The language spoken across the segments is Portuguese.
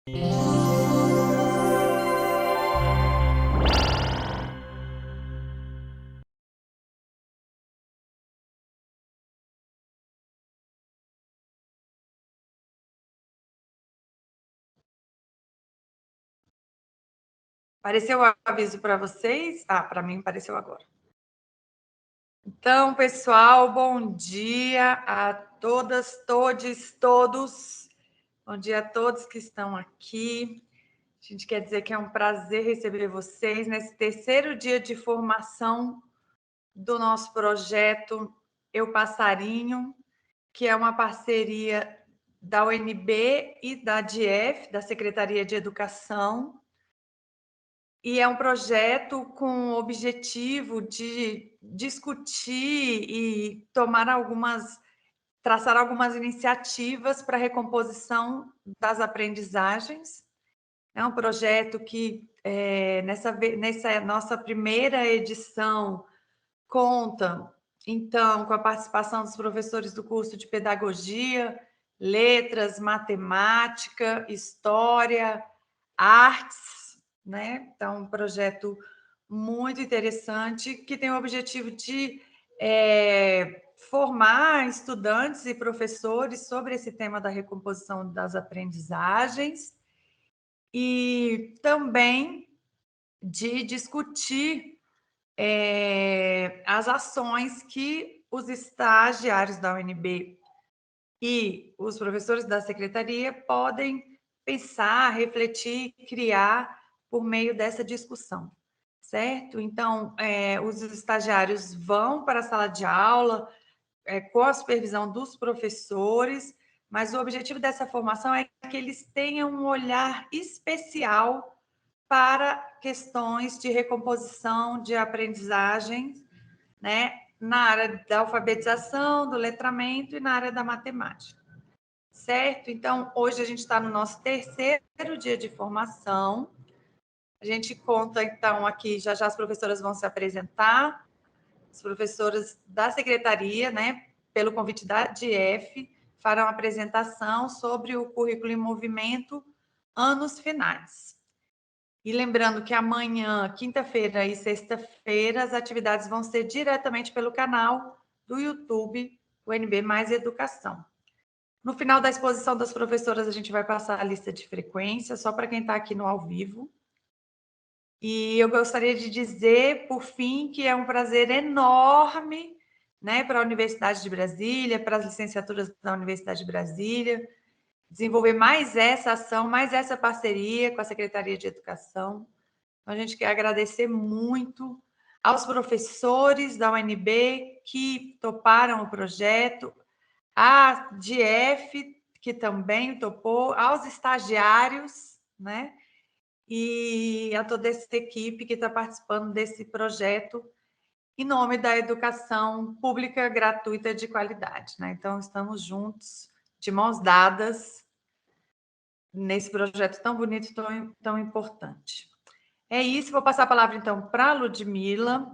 Apareceu o aviso para vocês? Ah, para mim apareceu agora. Então, pessoal, bom dia a todas, todes, todos. Bom dia a todos que estão aqui. A gente quer dizer que é um prazer receber vocês nesse terceiro dia de formação do nosso projeto Eu Passarinho, que é uma parceria da UNB e da DIEF, da Secretaria de Educação, e é um projeto com o objetivo de discutir e traçar algumas iniciativas para a recomposição das aprendizagens. É um projeto que, nessa nossa primeira edição, conta, então, com a participação dos professores do curso de Pedagogia, Letras, Matemática, História, Artes, né? Então, um projeto muito interessante que tem o objetivo de formar estudantes e professores sobre esse tema da recomposição das aprendizagens e também de discutir as ações que os estagiários da UNB e os professores da secretaria podem pensar, refletir, criar por meio dessa discussão, certo? Então, os estagiários vão para a sala de aula com a supervisão dos professores, mas o objetivo dessa formação é que eles tenham um olhar especial para questões de recomposição de aprendizagem, né, na área da alfabetização, do letramento e na área da matemática, certo? Então, hoje a gente está no nosso terceiro dia de formação. A gente conta, então, aqui, já as professoras vão se apresentar, as professoras da secretaria, né, pelo convite da DIEF, farão a apresentação sobre o currículo em movimento anos finais. E lembrando que amanhã, quinta-feira e sexta-feira, as atividades vão ser diretamente pelo canal do YouTube, UNB Mais Educação. No final da exposição das professoras, a gente vai passar a lista de frequência, só para quem está aqui no ao vivo. E eu gostaria de dizer, por fim, que é um prazer enorme, né, para a Universidade de Brasília, para as licenciaturas da Universidade de Brasília, desenvolver mais essa ação, mais essa parceria com a Secretaria de Educação. A gente quer agradecer muito aos professores da UNB que toparam o projeto, à DIEF, que também topou, aos estagiários, né? E a toda essa equipe que está participando desse projeto em nome da educação pública gratuita de qualidade, né? Então, estamos juntos, de mãos dadas, nesse projeto tão bonito e tão importante. É isso, vou passar a palavra, então, para a Ludmila,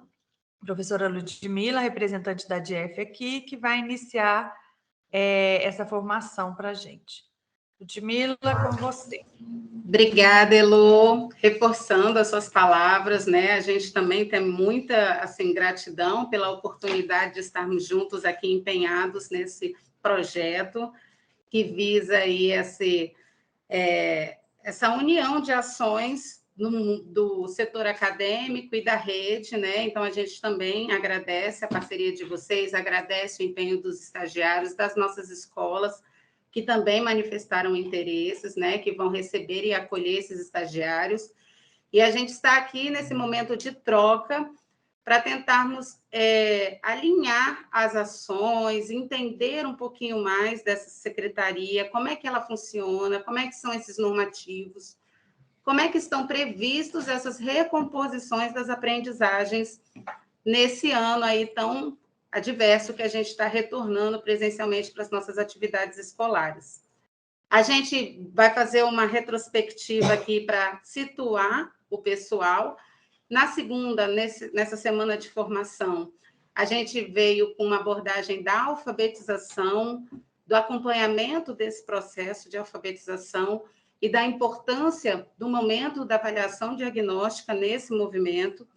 professora Ludmila, representante da DIEF aqui, que vai iniciar essa formação para a gente. Ludmila, com você. Obrigada, Elô. Reforçando as suas palavras, né? A gente também tem muita assim, gratidão pela oportunidade de estarmos juntos aqui empenhados nesse projeto que visa aí essa união de ações do setor acadêmico e da rede, né? Então, a gente também agradece a parceria de vocês, agradece o empenho dos estagiários das nossas escolas, que também manifestaram interesses, né? Que vão receber e acolher esses estagiários. E a gente está aqui nesse momento de troca para tentarmos alinhar as ações, entender um pouquinho mais dessa secretaria, como é que ela funciona, como é que são esses normativos, como é que estão previstos essas recomposições das aprendizagens nesse ano aí tão adverso que a gente está retornando presencialmente para as nossas atividades escolares. A gente vai fazer uma retrospectiva aqui para situar o pessoal. Na segunda, nessa semana de formação, a gente veio com uma abordagem da alfabetização, do acompanhamento desse processo de alfabetização e da importância do momento da avaliação diagnóstica nesse movimento,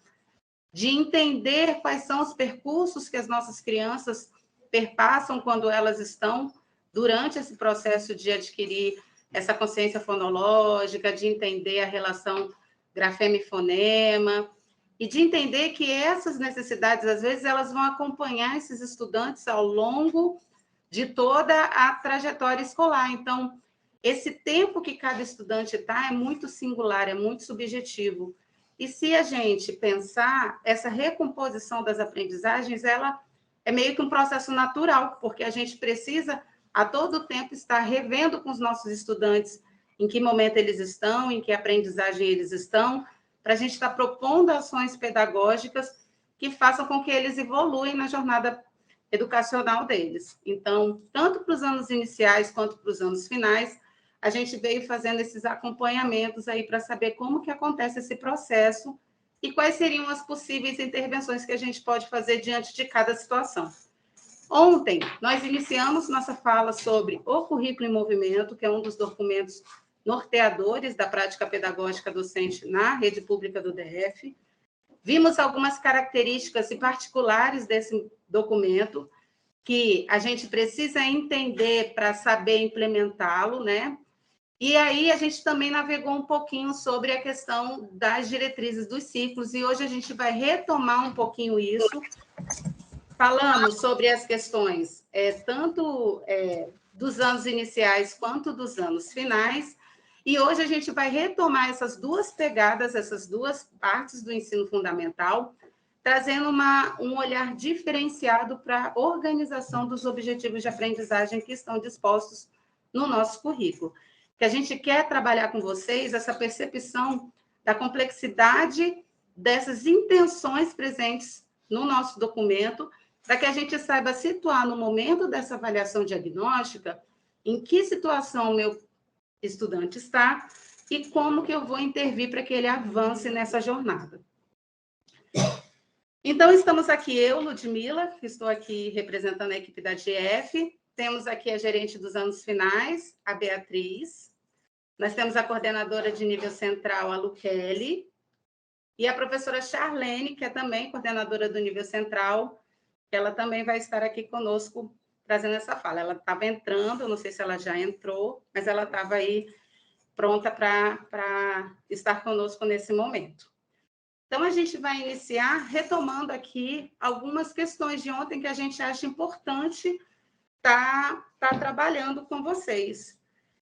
de entender quais são os percursos que as nossas crianças perpassam quando elas estão durante esse processo de adquirir essa consciência fonológica, de entender a relação grafema e fonema, e de entender que essas necessidades, às vezes, elas vão acompanhar esses estudantes ao longo de toda a trajetória escolar. Então, esse tempo que cada estudante está é muito singular, é muito subjetivo. E se a gente pensar, essa recomposição das aprendizagens, ela é meio que um processo natural, porque a gente precisa, a todo tempo, estar revendo com os nossos estudantes em que momento eles estão, em que aprendizagem eles estão, para a gente estar propondo ações pedagógicas que façam com que eles evoluem na jornada educacional deles. Então, tanto para os anos iniciais quanto para os anos finais, a gente veio fazendo esses acompanhamentos aí para saber como que acontece esse processo e quais seriam as possíveis intervenções que a gente pode fazer diante de cada situação. Ontem, nós iniciamos nossa fala sobre o currículo em movimento, que é um dos documentos norteadores da prática pedagógica docente na rede pública do DF. Vimos algumas características e particulares desse documento que a gente precisa entender para saber implementá-lo, né? E aí a gente também navegou um pouquinho sobre a questão das diretrizes dos ciclos, e hoje a gente vai retomar um pouquinho isso. Falamos sobre as questões tanto dos anos iniciais quanto dos anos finais, e hoje a gente vai retomar essas duas pegadas, essas duas partes do ensino fundamental, trazendo um olhar diferenciado para a organização dos objetivos de aprendizagem que estão dispostos no nosso currículo. Que a gente quer trabalhar com vocês essa percepção da complexidade dessas intenções presentes no nosso documento, para que a gente saiba situar no momento dessa avaliação diagnóstica em que situação o meu estudante está e como que eu vou intervir para que ele avance nessa jornada. Então, estamos aqui eu, Ludmila, que estou aqui representando a equipe da GF, temos aqui a gerente dos anos finais, a Beatriz, nós temos a coordenadora de nível central, a Luquele, e a professora Charlene, que é também coordenadora do nível central, que ela também vai estar aqui conosco trazendo essa fala. Ela estava entrando, não sei se ela já entrou, mas ela estava aí pronta para estar conosco nesse momento. Então, a gente vai iniciar retomando aqui algumas questões de ontem que a gente acha importante estar trabalhando com vocês.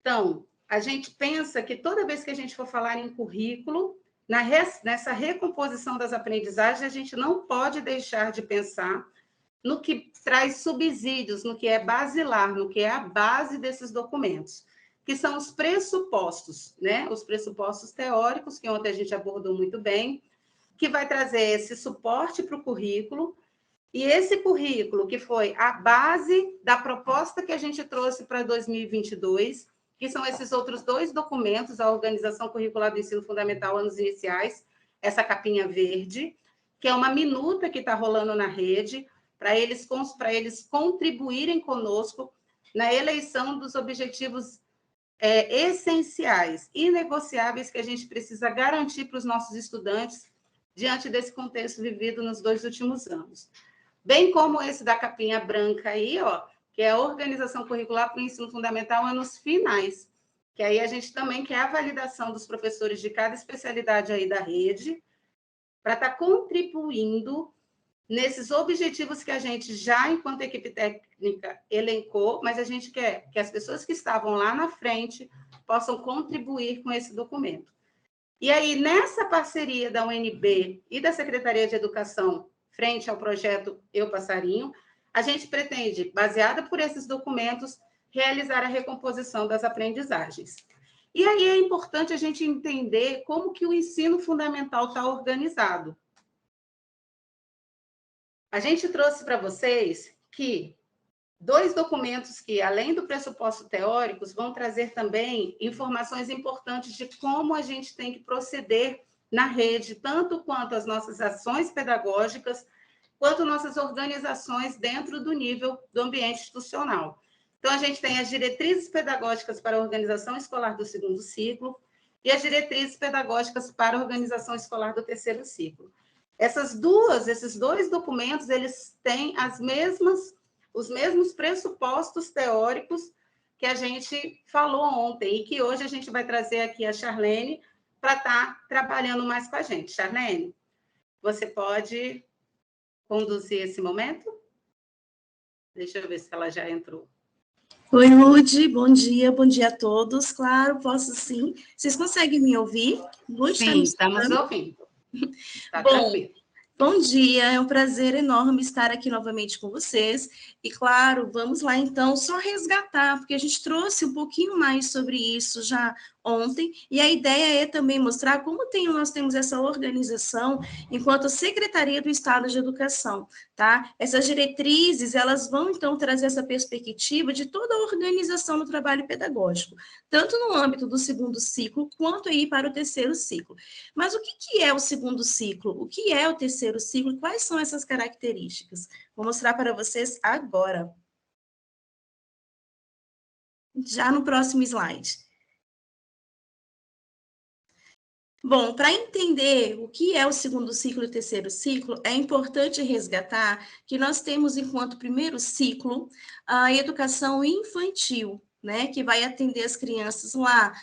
Então, a gente pensa que toda vez que a gente for falar em currículo, nessa recomposição das aprendizagens, a gente não pode deixar de pensar no que traz subsídios, no que é basilar, no que é a base desses documentos, que são os pressupostos, né? Os pressupostos teóricos, que ontem a gente abordou muito bem, que vai trazer esse suporte para o currículo, e esse currículo que foi a base da proposta que a gente trouxe para 2022, que são esses outros dois documentos, a Organização Curricular do Ensino Fundamental, anos iniciais, essa capinha verde, que é uma minuta que está rolando na rede, para eles contribuírem conosco na eleição dos objetivos essenciais, inegociáveis, que a gente precisa garantir para os nossos estudantes diante desse contexto vivido nos 2 últimos anos. Bem como esse da capinha branca aí, ó, que é a Organização Curricular para o Ensino Fundamental anos finais, que aí a gente também quer a validação dos professores de cada especialidade aí da rede, para estar contribuindo nesses objetivos que a gente já, enquanto equipe técnica, elencou, mas a gente quer que as pessoas que estavam lá na frente possam contribuir com esse documento. E aí, nessa parceria da UNB e da Secretaria de Educação, frente ao projeto Eu Passarinho, a gente pretende, baseada por esses documentos, realizar a recomposição das aprendizagens. E aí é importante a gente entender como que o ensino fundamental está organizado. A gente trouxe para vocês que 2 documentos que, além do pressuposto teóricos, vão trazer também informações importantes de como a gente tem que proceder na rede, tanto quanto as nossas ações pedagógicas, quanto nossas organizações dentro do nível do ambiente institucional. Então, a gente tem as diretrizes pedagógicas para a organização escolar do segundo ciclo e as diretrizes pedagógicas para a organização escolar do terceiro ciclo. Esses dois documentos, eles têm os mesmos pressupostos teóricos que a gente falou ontem e que hoje a gente vai trazer aqui a Charlene para estar trabalhando mais com a gente. Charlene, você pode conduzir esse momento? Deixa eu ver se ela já entrou. Oi, Rude, bom dia a todos. Claro, posso sim. Vocês conseguem me ouvir? Sim, estamos ouvindo. Tá tranquilo. Bom dia, é um prazer enorme estar aqui novamente com vocês. E, claro, vamos lá, então, só resgatar, porque a gente trouxe um pouquinho mais sobre isso já ontem, e a ideia é também mostrar como nós temos essa organização enquanto Secretaria do Estado de Educação, tá? Essas diretrizes, elas vão, então, trazer essa perspectiva de toda a organização do trabalho pedagógico, tanto no âmbito do segundo ciclo, quanto aí para o terceiro ciclo. Mas o que é o segundo ciclo? O que é o terceiro ciclo? Quais são essas características? Vou mostrar para vocês agora. Já no próximo slide. Bom, para entender o que é o segundo ciclo e o terceiro ciclo, é importante resgatar que nós temos, enquanto primeiro ciclo, a educação infantil, né, que vai atender as crianças lá.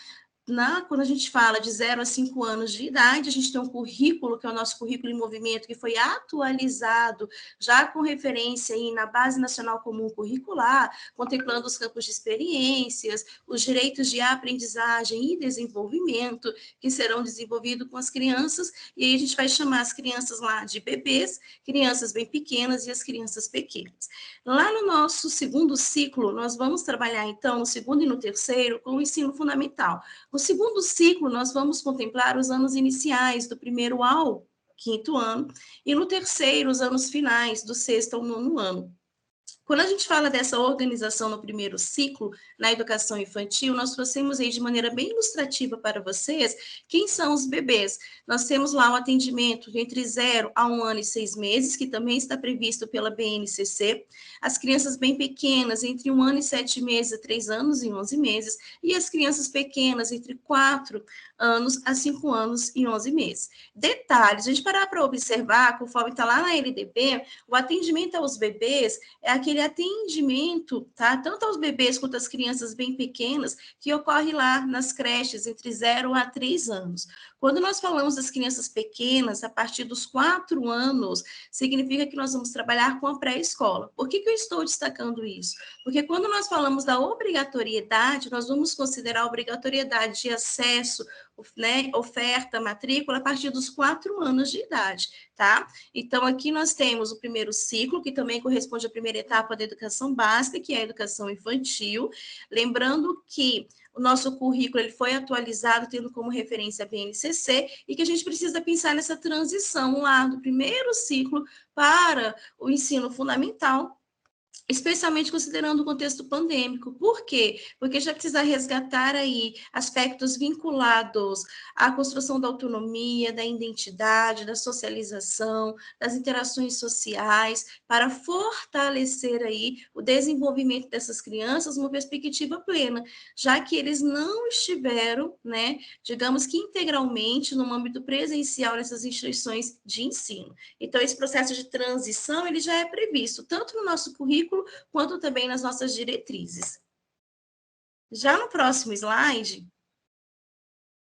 Quando a gente fala de 0 a 5 anos de idade, a gente tem um currículo, que é o nosso currículo em movimento, que foi atualizado, já com referência aí na Base Nacional Comum Curricular, contemplando os campos de experiências, os direitos de aprendizagem e desenvolvimento, que serão desenvolvidos com as crianças, e aí a gente vai chamar as crianças lá de bebês, crianças bem pequenas e as crianças pequenas. Lá no nosso segundo ciclo, nós vamos trabalhar, então, no segundo e no terceiro, com o ensino fundamental. No segundo ciclo, nós vamos contemplar os anos iniciais, do primeiro ao quinto ano, e no terceiro, os anos finais, do sexto ao nono ano. Quando a gente fala dessa organização no primeiro ciclo, na educação infantil, nós trouxemos aí de maneira bem ilustrativa para vocês quem são os bebês. Nós temos lá um atendimento entre 0 a 1 ano e 6 meses, que também está previsto pela BNCC, as crianças bem pequenas, entre 1 ano e 7 meses a 3 anos e 11 meses, e as crianças pequenas, entre 4 anos a 5 anos e 11 meses. Detalhes, a gente parar para observar, conforme está lá na LDB, o atendimento aos bebês é aquele atendimento, tá? Tanto aos bebês quanto às crianças bem pequenas, que ocorre lá nas creches entre 0 a 3 anos. Quando nós falamos das crianças pequenas, a partir dos 4 anos, significa que nós vamos trabalhar com a pré-escola. Por que eu estou destacando isso? Porque quando nós falamos da obrigatoriedade, nós vamos considerar a obrigatoriedade de acesso, né, oferta, matrícula, a partir dos 4 anos de idade, tá? Então, aqui nós temos o primeiro ciclo, que também corresponde à primeira etapa da educação básica, que é a educação infantil. Lembrando que o nosso currículo ele foi atualizado, tendo como referência a BNCC, e que a gente precisa pensar nessa transição lá do primeiro ciclo para o ensino fundamental, especialmente considerando o contexto pandêmico. Por quê? Porque já precisa resgatar aí aspectos vinculados à construção da autonomia, da identidade, da socialização, das interações sociais, para fortalecer aí o desenvolvimento dessas crianças numa perspectiva plena, já que eles não estiveram, né, digamos que integralmente no âmbito presencial nessas instituições de ensino. Então, esse processo de transição, ele já é previsto, tanto no nosso currículo, quanto também nas nossas diretrizes. Já no próximo slide,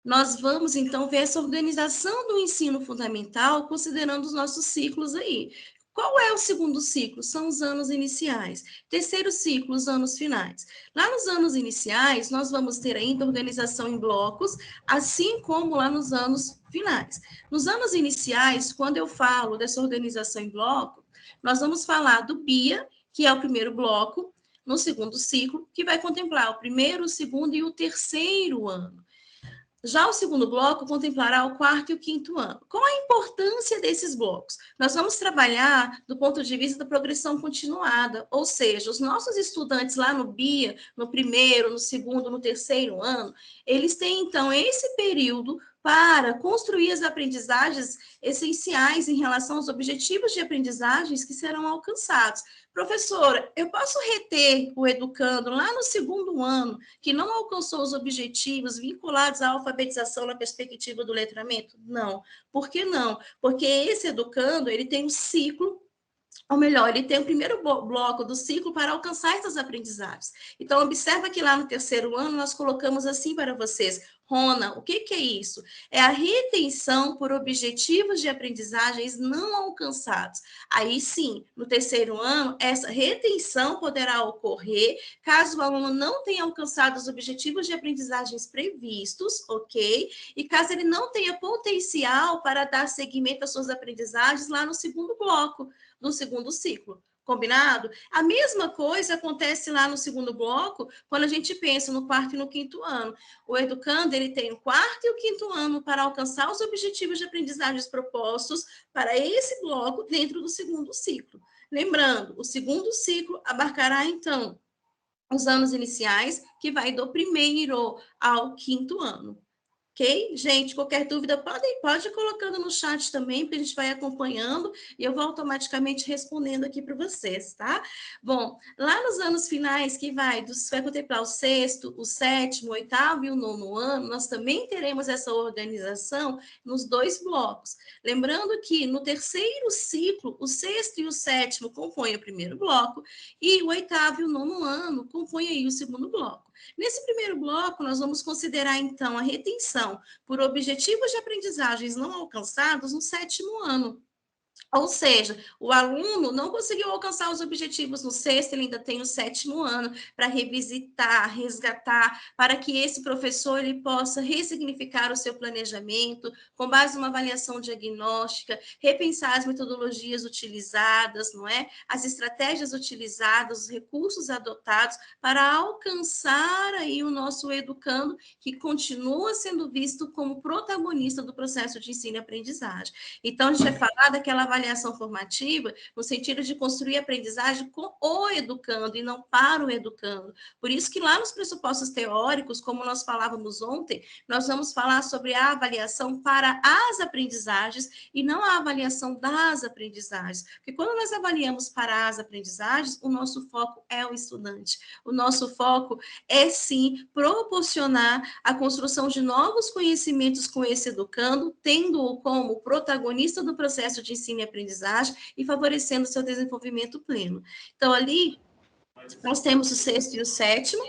nós vamos, então, ver essa organização do ensino fundamental, considerando os nossos ciclos aí. Qual é o segundo ciclo? São os anos iniciais. Terceiro ciclo, os anos finais. Lá nos anos iniciais, nós vamos ter ainda organização em blocos, assim como lá nos anos finais. Nos anos iniciais, quando eu falo dessa organização em bloco, nós vamos falar do BIA, que é o primeiro bloco, no segundo ciclo, que vai contemplar o primeiro, o segundo e o terceiro ano. Já o segundo bloco contemplará o quarto e o quinto ano. Qual a importância desses blocos? Nós vamos trabalhar do ponto de vista da progressão continuada, ou seja, os nossos estudantes lá no BIA, no primeiro, no segundo, no terceiro ano, eles têm, então, esse período para construir as aprendizagens essenciais em relação aos objetivos de aprendizagens que serão alcançados. Professora, eu posso reter o educando lá no segundo ano que não alcançou os objetivos vinculados à alfabetização na perspectiva do letramento? Não. Por que não? Porque esse educando, ele tem um ciclo, ou melhor, ele tem o primeiro bloco do ciclo para alcançar essas aprendizagens. Então, observa que lá no terceiro ano nós colocamos assim para vocês. Rona, o que é isso? É a retenção por objetivos de aprendizagens não alcançados. Aí sim, no terceiro ano, essa retenção poderá ocorrer caso o aluno não tenha alcançado os objetivos de aprendizagens previstos, ok? E caso ele não tenha potencial para dar seguimento às suas aprendizagens lá no segundo bloco do segundo ciclo. Combinado? A mesma coisa acontece lá no segundo bloco, quando a gente pensa no quarto e no quinto ano. O educando, ele tem o quarto e o quinto ano para alcançar os objetivos de aprendizagens propostos para esse bloco dentro do segundo ciclo. Lembrando, o segundo ciclo abarcará, então, os anos iniciais, que vai do primeiro ao quinto ano. Ok? Gente, qualquer dúvida, pode ir colocando no chat também, porque a gente vai acompanhando e eu vou automaticamente respondendo aqui para vocês, tá? Bom, lá nos anos finais, que vai contemplar o sexto, o sétimo, o oitavo e o nono ano, nós também teremos essa organização nos dois blocos. Lembrando que no terceiro ciclo, o sexto e o sétimo compõem o primeiro bloco e o oitavo e o nono ano compõem aí o segundo bloco. Nesse primeiro bloco, nós vamos considerar, então, a retenção por objetivos de aprendizagens não alcançados no sétimo ano. Ou seja, o aluno não conseguiu alcançar os objetivos no sexto, ele ainda tem o sétimo ano para revisitar, resgatar, para que esse professor ele possa ressignificar o seu planejamento, com base numa avaliação diagnóstica, repensar as metodologias utilizadas, não é? As estratégias utilizadas, os recursos adotados para alcançar aí o nosso educando, que continua sendo visto como protagonista do processo de ensino e aprendizagem. Então, a gente vai falar daquela avaliação formativa no sentido de construir aprendizagem com o educando e não para o educando. Por isso que lá nos pressupostos teóricos, como nós falávamos ontem, nós vamos falar sobre a avaliação para as aprendizagens e não a avaliação das aprendizagens. Porque quando nós avaliamos para as aprendizagens, o nosso foco é o estudante. O nosso foco é, sim, proporcionar a construção de novos conhecimentos com esse educando, tendo-o como protagonista do processo de ensino e aprendizagem e favorecendo o seu desenvolvimento pleno. Então, ali, nós temos o sexto e o sétimo,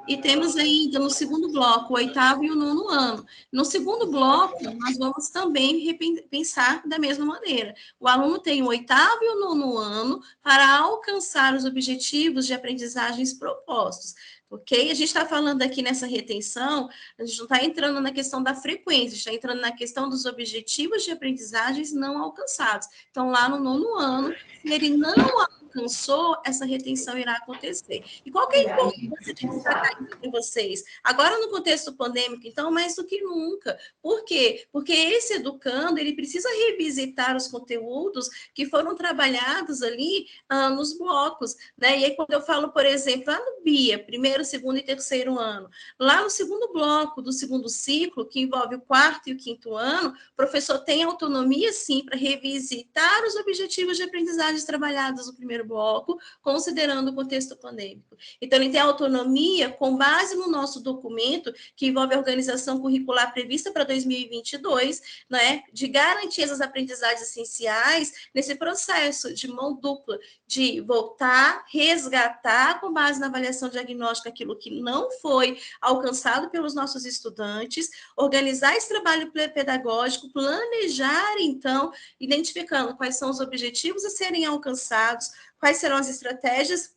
e temos ainda no segundo bloco o oitavo e o nono ano. No segundo bloco, nós vamos também pensar da mesma maneira. O aluno tem o oitavo e o nono ano para alcançar os objetivos de aprendizagens propostos. Ok? A gente está falando aqui nessa retenção, a gente não está entrando na questão da frequência, a gente está entrando na questão dos objetivos de aprendizagens não alcançados. Então, lá no nono ano, se ele não alcançou, essa retenção irá acontecer. E qual que é a importância de destacar isso para vocês? Agora, no contexto pandêmico, então, mais do que nunca. Por quê? Porque esse educando, ele precisa revisitar os conteúdos que foram trabalhados ali nos blocos, né? E aí, quando eu falo, por exemplo, lá no BIA, primeiro, segundo e terceiro ano, lá no segundo bloco do segundo ciclo, que envolve o quarto e o quinto ano, o professor tem autonomia, sim, para revisitar os objetivos de aprendizagem trabalhados no primeiro bloco, considerando o contexto pandêmico. Então, ele tem autonomia com base no nosso documento, que envolve a organização curricular prevista para 2022, né, de garantir as aprendizagens essenciais nesse processo de mão dupla, de voltar, resgatar, com base na avaliação diagnóstica, aquilo que não foi alcançado pelos nossos estudantes, organizar esse trabalho pedagógico, planejar, então, identificando quais são os objetivos a serem alcançados, quais serão as estratégias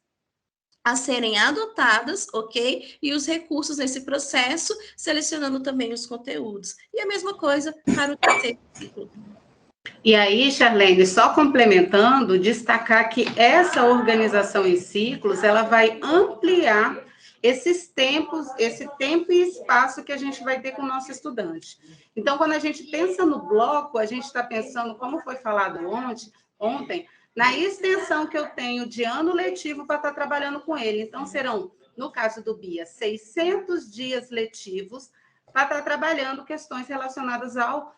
a serem adotadas, ok? E os recursos nesse processo, selecionando também os conteúdos. E a mesma coisa para o terceiro ciclo. E aí, Charlene, só complementando, destacar que essa organização em ciclos, ela vai ampliar esses tempos, esse tempo e espaço que a gente vai ter com o nosso estudante. Então, quando a gente pensa no bloco, a gente está pensando, como foi falado ontem, na extensão que eu tenho de ano letivo para estar trabalhando com ele. Então, serão, no caso do BIA, 600 dias letivos para estar trabalhando questões relacionadas ao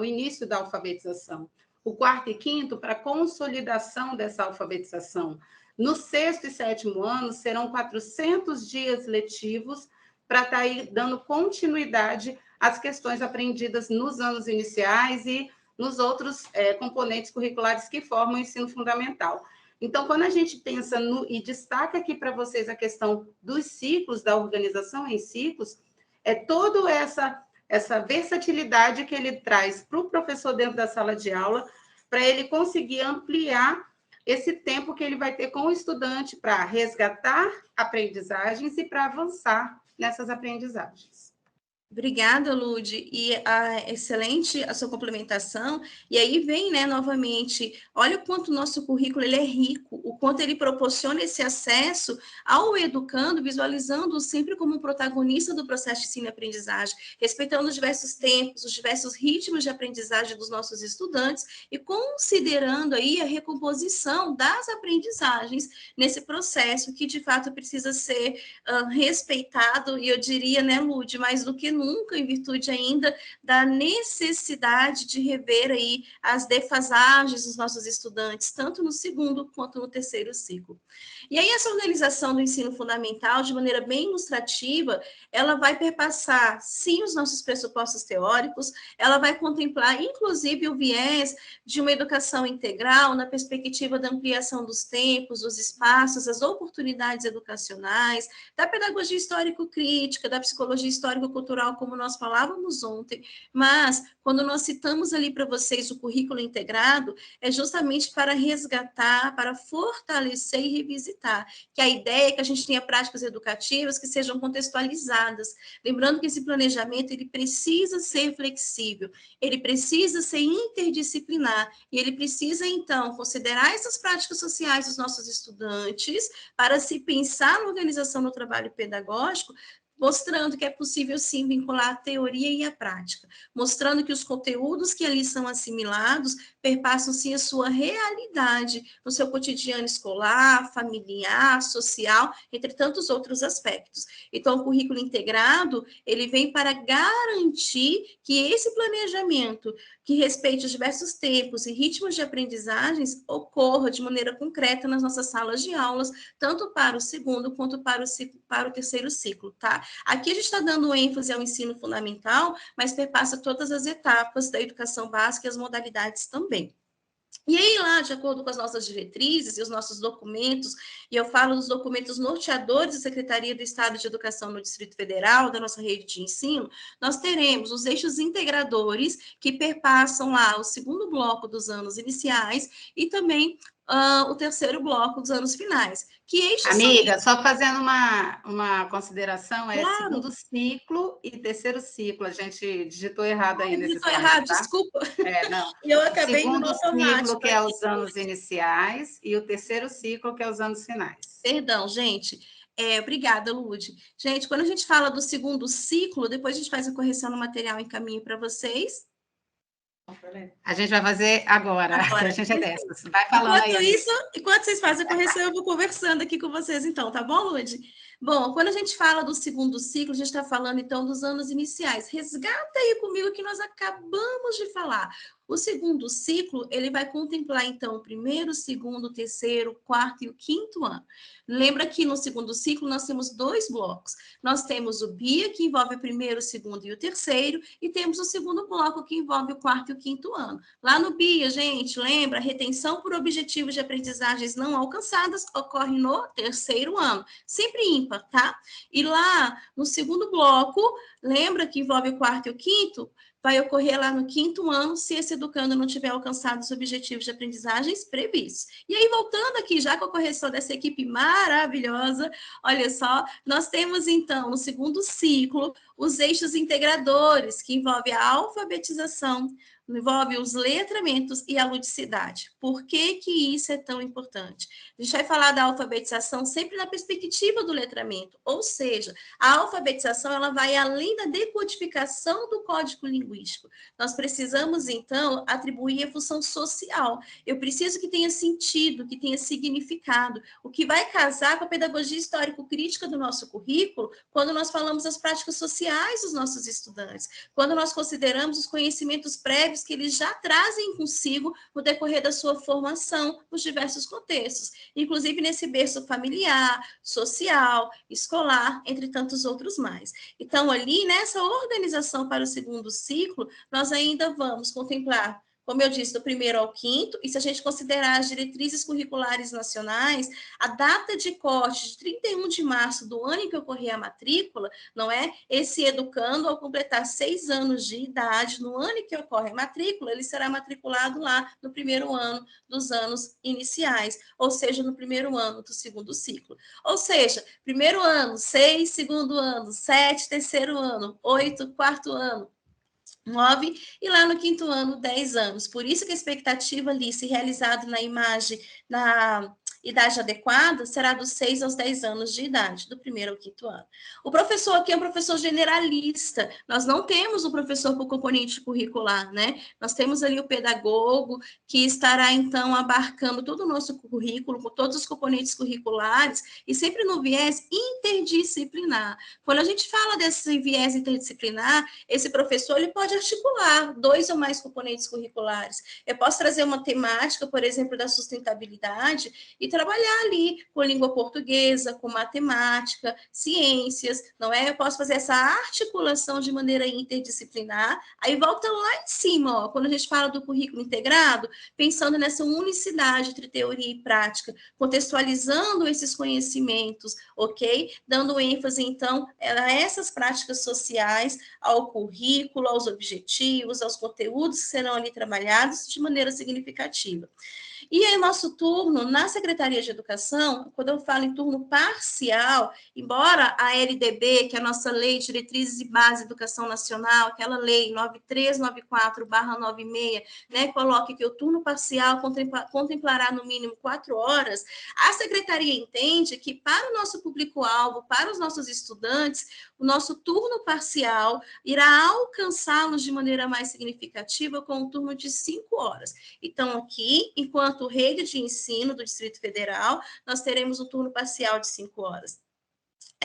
início da alfabetização. O quarto e quinto, para consolidação dessa alfabetização. No sexto e sétimo ano, serão 400 dias letivos para estar aí dando continuidade às questões aprendidas nos anos iniciais e nos outros componentes curriculares que formam o ensino fundamental. Então, quando a gente pensa e destaca aqui para vocês a questão dos ciclos, da organização em ciclos, é toda essa versatilidade que ele traz para o professor dentro da sala de aula, para ele conseguir ampliar esse tempo que ele vai ter com o estudante para resgatar aprendizagens e para avançar nessas aprendizagens. Obrigada, Lude, e excelente a sua complementação, e aí vem, né, novamente, olha o quanto o nosso currículo ele é rico, o quanto ele proporciona esse acesso ao educando, visualizando-o sempre como um protagonista do processo de ensino e aprendizagem, respeitando os diversos tempos, os diversos ritmos de aprendizagem dos nossos estudantes, e considerando aí a recomposição das aprendizagens nesse processo, que de fato precisa ser respeitado, e eu diria, né, Lude, mais do que nunca, em virtude ainda da necessidade de rever aí as defasagens dos nossos estudantes, tanto no segundo quanto no terceiro ciclo. E aí essa organização do ensino fundamental, de maneira bem ilustrativa, ela vai perpassar, sim, os nossos pressupostos teóricos, ela vai contemplar, inclusive, o viés de uma educação integral na perspectiva da ampliação dos tempos, dos espaços, das oportunidades educacionais, da pedagogia histórico-crítica, da psicologia histórico-cultural, como nós falávamos ontem, mas quando nós citamos ali para vocês o currículo integrado, é justamente para resgatar, para fortalecer e revisitar, que a ideia é que a gente tenha práticas educativas que sejam contextualizadas, lembrando que esse planejamento ele precisa ser flexível, ele precisa ser interdisciplinar, e ele precisa, então, considerar essas práticas sociais dos nossos estudantes para se pensar na organização do trabalho pedagógico, mostrando que é possível, sim, vincular a teoria e a prática, mostrando que os conteúdos que ali são assimilados perpassam, sim, a sua realidade no seu cotidiano escolar, familiar, social, entre tantos outros aspectos. Então, o currículo integrado, ele vem para garantir que esse planejamento, que respeite os diversos tempos e ritmos de aprendizagens, ocorra de maneira concreta nas nossas salas de aulas, tanto para o segundo quanto para o terceiro ciclo, tá? Aqui a gente está dando ênfase ao ensino fundamental, mas perpassa todas as etapas da educação básica e as modalidades também. E aí, lá, de acordo com as nossas diretrizes e os nossos documentos, e eu falo dos documentos norteadores da Secretaria do Estado de Educação no Distrito Federal, da nossa rede de ensino, nós teremos os eixos integradores que perpassam lá o segundo bloco dos anos iniciais e também o terceiro bloco dos anos finais. Que eixos Amiga, só fazendo uma consideração, é claro. Segundo ciclo e terceiro ciclo. A gente digitou errado aí nesse slide, errado, tá? Desculpa. Não. Eu acabei Segundo no automático. Ciclo, que é os anos iniciais, e o terceiro ciclo, que é os anos finais. Perdão, gente. Obrigada, Lude. Gente, quando a gente fala do segundo ciclo, depois a gente faz a correção no material em caminho para vocês. A gente vai fazer agora. A gente é dessas. Vai falando aí. Enquanto vocês fazem a correção, eu vou conversando aqui com vocês, então, tá bom, Lude? Bom, quando a gente fala do segundo ciclo, a gente está falando, então, dos anos iniciais. Resgata aí comigo que nós acabamos de falar. O segundo ciclo, ele vai contemplar, então, o primeiro, segundo, terceiro, quarto e o quinto ano. Lembra que no segundo ciclo nós temos 2 blocos. Nós temos o BIA, que envolve o primeiro, o segundo e o terceiro, e temos o segundo bloco, que envolve o quarto e o quinto ano. Lá no BIA, gente, lembra, a retenção por objetivos de aprendizagens não alcançadas ocorre no terceiro ano, sempre ímpar, tá? E lá, no segundo bloco, lembra que envolve o quarto e o quinto? Vai ocorrer lá no quinto ano, se esse educando não tiver alcançado os objetivos de aprendizagens previstos. E aí, voltando aqui, já com a correção dessa equipe maravilhosa, olha só, nós temos, então, no segundo ciclo, os eixos integradores, que envolve a alfabetização, envolve os letramentos e a ludicidade. Por que que isso é tão importante? A gente vai falar da alfabetização sempre na perspectiva do letramento, ou seja, a alfabetização ela vai além da decodificação do código linguístico. Nós precisamos, então, atribuir a função social. Eu preciso que tenha sentido, que tenha significado, o que vai casar com a pedagogia histórico-crítica do nosso currículo quando nós falamos das práticas sociais dos nossos estudantes, quando nós consideramos os conhecimentos prévios que eles já trazem consigo no decorrer da sua formação, nos diversos contextos, inclusive nesse berço familiar, social, escolar, entre tantos outros mais. Então, ali, nessa organização para o segundo ciclo, nós ainda vamos contemplar, como eu disse, do 1º ao 5º, e se a gente considerar as diretrizes curriculares nacionais, a data de corte de 31 de março do ano em que ocorrer a matrícula, não é? Esse educando, ao completar 6 anos de idade, no ano em que ocorre a matrícula, ele será matriculado lá no 1º ano dos anos iniciais, ou seja, no 1º ano do segundo ciclo. Ou seja, 1º ano, 6, 2º ano, 7, 3º ano, 8, 4º ano, 9, e lá no 5º ano, 10 anos. Por isso que a expectativa ali, se realizado na imagem, na idade adequada, será dos 6 aos 10 anos de idade, do 1º ao 5º ano. O professor aqui é um professor generalista, nós não temos o professor por componente curricular, né? Nós temos ali o pedagogo, que estará, então, abarcando todo o nosso currículo, com todos os componentes curriculares, e sempre no viés interdisciplinar. Quando a gente fala desse viés interdisciplinar, esse professor ele pode articular 2 ou mais componentes curriculares. Eu posso trazer uma temática, por exemplo, da sustentabilidade e trabalhar ali com língua portuguesa, com matemática, ciências, não é? Eu posso fazer essa articulação de maneira interdisciplinar. Aí volta lá em cima, ó, quando a gente fala do currículo integrado, pensando nessa unicidade entre teoria e prática, contextualizando esses conhecimentos, ok? Dando ênfase, então, a essas práticas sociais, ao currículo, aos objetivos, aos conteúdos que serão ali trabalhados de maneira significativa. E aí, nosso turno na Secretaria de Educação, quando eu falo em turno parcial, embora a LDB, que é a nossa Lei de Diretrizes e Bases de Educação Nacional, aquela lei 9394/96, né, coloque que o turno parcial contemplará no mínimo 4 horas, a Secretaria entende que para o nosso público-alvo, para os nossos estudantes, o nosso turno parcial irá alcançá-los de maneira mais significativa com um turno de 5 horas. Então, aqui, enquanto rede de ensino do Distrito Federal, nós teremos um turno parcial de 5 horas.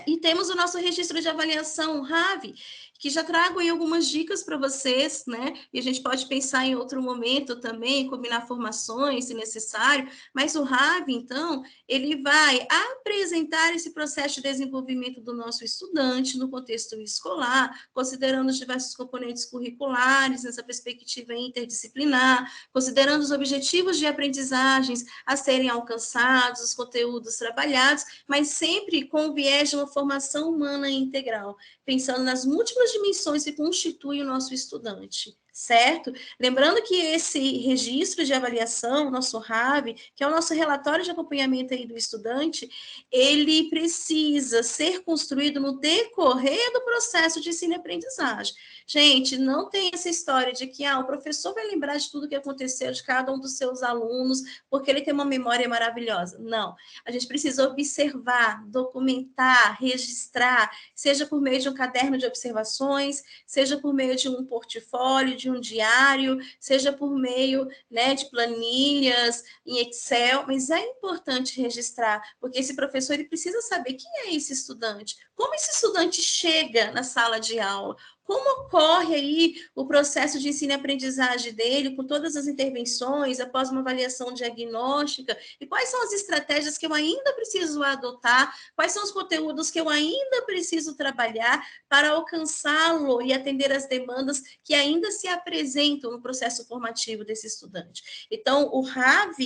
E temos o nosso registro de avaliação, o RAV, que já trago aí algumas dicas para vocês, né? E a gente pode pensar em outro momento também, combinar formações, se necessário, mas o RAV, então, ele vai apresentar esse processo de desenvolvimento do nosso estudante no contexto escolar, considerando os diversos componentes curriculares, nessa perspectiva interdisciplinar, considerando os objetivos de aprendizagens a serem alcançados, os conteúdos trabalhados, mas sempre com o viés de uma formação humana integral, pensando nas múltiplas dimensões que constituem o nosso estudante, certo? Lembrando que esse registro de avaliação, nosso RAV, que é o nosso relatório de acompanhamento aí do estudante, ele precisa ser construído no decorrer do processo de ensino e aprendizagem. Gente, não tem essa história de que o professor vai lembrar de tudo que aconteceu de cada um dos seus alunos, porque ele tem uma memória maravilhosa. Não. A gente precisa observar, documentar, registrar, seja por meio de um caderno de observações, seja por meio de um portfólio, de um diário, seja por meio, né, de planilhas em Excel, mas é importante registrar, porque esse professor ele precisa saber quem é esse estudante, como esse estudante chega na sala de aula, como ocorre aí o processo de ensino e aprendizagem dele, com todas as intervenções, após uma avaliação diagnóstica, e quais são as estratégias que eu ainda preciso adotar, quais são os conteúdos que eu ainda preciso trabalhar para alcançá-lo e atender às demandas que ainda se apresentam no processo formativo desse estudante. Então, o RAV,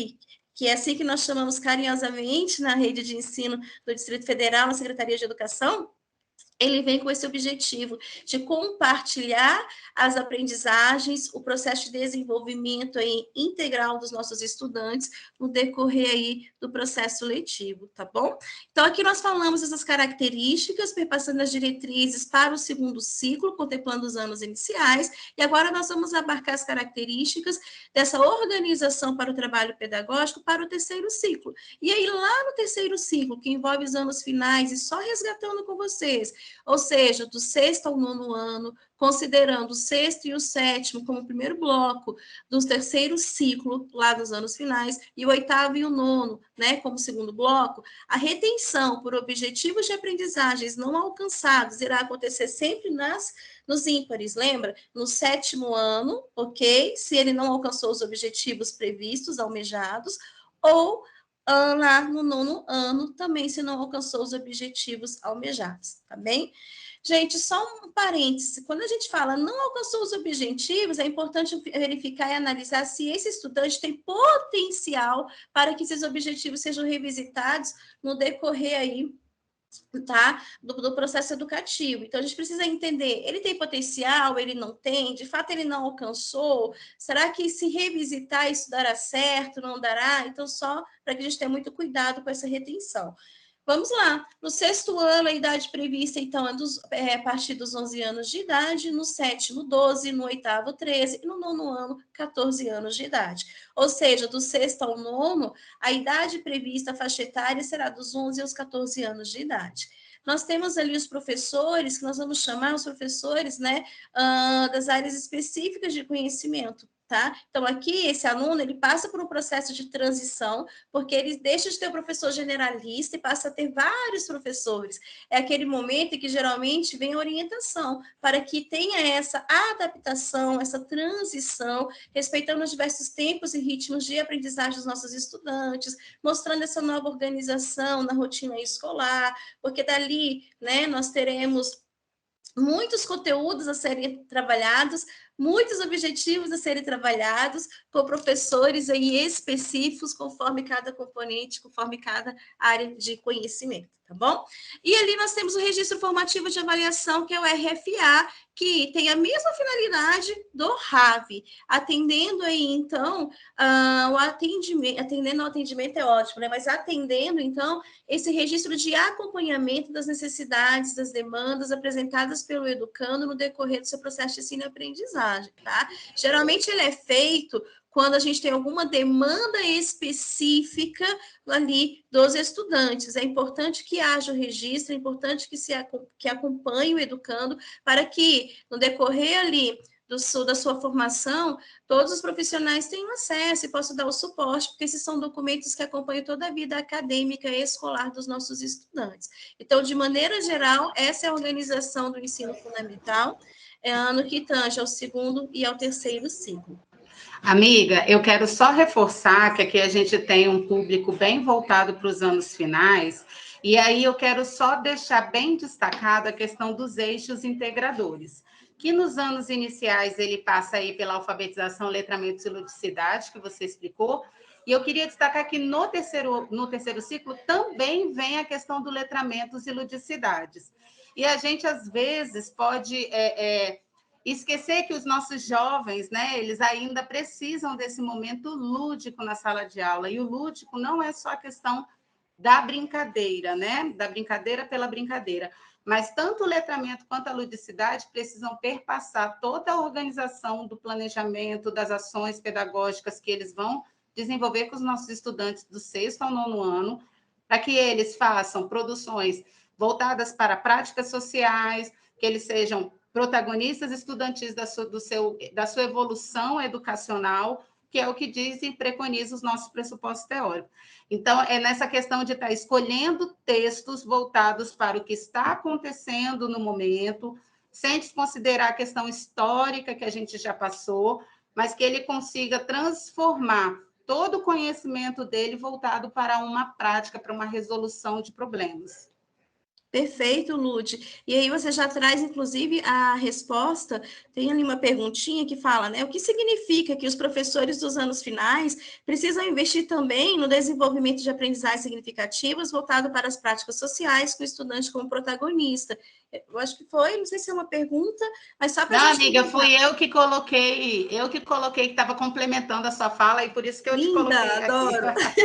que é assim que nós chamamos carinhosamente na rede de ensino do Distrito Federal, na Secretaria de Educação, ele vem com esse objetivo de compartilhar as aprendizagens, o processo de desenvolvimento aí integral dos nossos estudantes no decorrer aí do processo letivo, tá bom? Então, aqui nós falamos essas características, perpassando as diretrizes para o segundo ciclo, contemplando os anos iniciais, e agora nós vamos abarcar as características dessa organização para o trabalho pedagógico para o terceiro ciclo. E aí, lá no terceiro ciclo, que envolve os anos finais, e só resgatando com vocês, ou seja, do sexto ao nono ano, considerando o sexto e o sétimo como primeiro bloco do terceiro ciclo, lá dos anos finais, e o oitavo e o nono, né, como segundo bloco, a retenção por objetivos de aprendizagens não alcançados irá acontecer sempre nos ímpares, lembra? No sétimo ano, ok? Se ele não alcançou os objetivos previstos, almejados, ou lá no nono ano, também se não alcançou os objetivos almejados, tá bem? Gente, só um parêntese, quando a gente fala não alcançou os objetivos, é importante verificar e analisar se esse estudante tem potencial para que esses objetivos sejam revisitados no decorrer aí, tá? Do processo educativo. Então, a gente precisa entender, ele tem potencial, ele não tem, de fato ele não alcançou, será que se revisitar isso dará certo, não dará? Então, só para que a gente tenha muito cuidado com essa retenção. Vamos lá, no sexto ano, a idade prevista, então, é a partir dos 11 anos de idade, no sétimo, 12, no oitavo, 13, e no nono ano, 14 anos de idade. Ou seja, do sexto ao nono, a idade prevista, a faixa etária, será dos 11 aos 14 anos de idade. Nós temos ali os professores, que nós vamos chamar os professores, né, das áreas específicas de conhecimento, tá? Então, aqui, esse aluno, ele passa por um processo de transição, porque ele deixa de ter o professor generalista e passa a ter vários professores. É aquele momento em que, geralmente, vem a orientação, para que tenha essa adaptação, essa transição, respeitando os diversos tempos e ritmos de aprendizagem dos nossos estudantes, mostrando essa nova organização na rotina escolar, porque dali, né, nós teremos muitos conteúdos a serem trabalhados, muitos objetivos a serem trabalhados, com professores aí específicos, conforme cada componente, conforme cada área de conhecimento, tá bom? E ali nós temos o registro formativo de avaliação, que é o RFA, que tem a mesma finalidade do RAV, atendendo aí, então, o atendimento, atendendo ao atendimento é ótimo, né? Mas atendendo, então, esse registro de acompanhamento das necessidades, das demandas apresentadas pelo educando no decorrer do seu processo de ensino e aprendizagem, tá? Geralmente ele é feito quando a gente tem alguma demanda específica ali dos estudantes. É importante que haja o registro, é importante que acompanhe o educando, para que, no decorrer ali da sua formação, todos os profissionais tenham acesso e possam dar o suporte, porque esses são documentos que acompanham toda a vida acadêmica e escolar dos nossos estudantes. Então, de maneira geral, essa é a organização do ensino fundamental, no que tange ao segundo e ao terceiro ciclo. Amiga, eu quero só reforçar que aqui a gente tem um público bem voltado para os anos finais, e aí eu quero só deixar bem destacado a questão dos eixos integradores, que nos anos iniciais ele passa aí pela alfabetização, letramentos e ludicidade, que você explicou, e eu queria destacar que no terceiro ciclo também vem a questão do letramentos e ludicidades. E a gente, às vezes, pode esquecer que os nossos jovens, né, eles ainda precisam desse momento lúdico na sala de aula. E o lúdico não é só a questão da brincadeira, né? Da brincadeira pela brincadeira. Mas tanto o letramento quanto a ludicidade precisam perpassar toda a organização do planejamento, das ações pedagógicas que eles vão desenvolver com os nossos estudantes do sexto ao nono ano, para que eles façam produções voltadas para práticas sociais, que eles sejam protagonistas estudantis da sua evolução educacional, que é o que diz e preconiza os nossos pressupostos teóricos. Então, é nessa questão de estar escolhendo textos voltados para o que está acontecendo no momento, sem desconsiderar a questão histórica que a gente já passou, mas que ele consiga transformar todo o conhecimento dele voltado para uma prática, para uma resolução de problemas. Perfeito, Lude. E aí você já traz, inclusive, a resposta. Tem ali uma perguntinha que fala, né? O que significa que os professores dos anos finais precisam investir também no desenvolvimento de aprendizagens significativas voltado para as práticas sociais, com o estudante como protagonista? Eu acho que foi, não sei se é uma pergunta, mas só para Não, amiga, fui eu que coloquei que estava complementando a sua fala, e por isso que eu te Linda, coloquei adoro, aqui.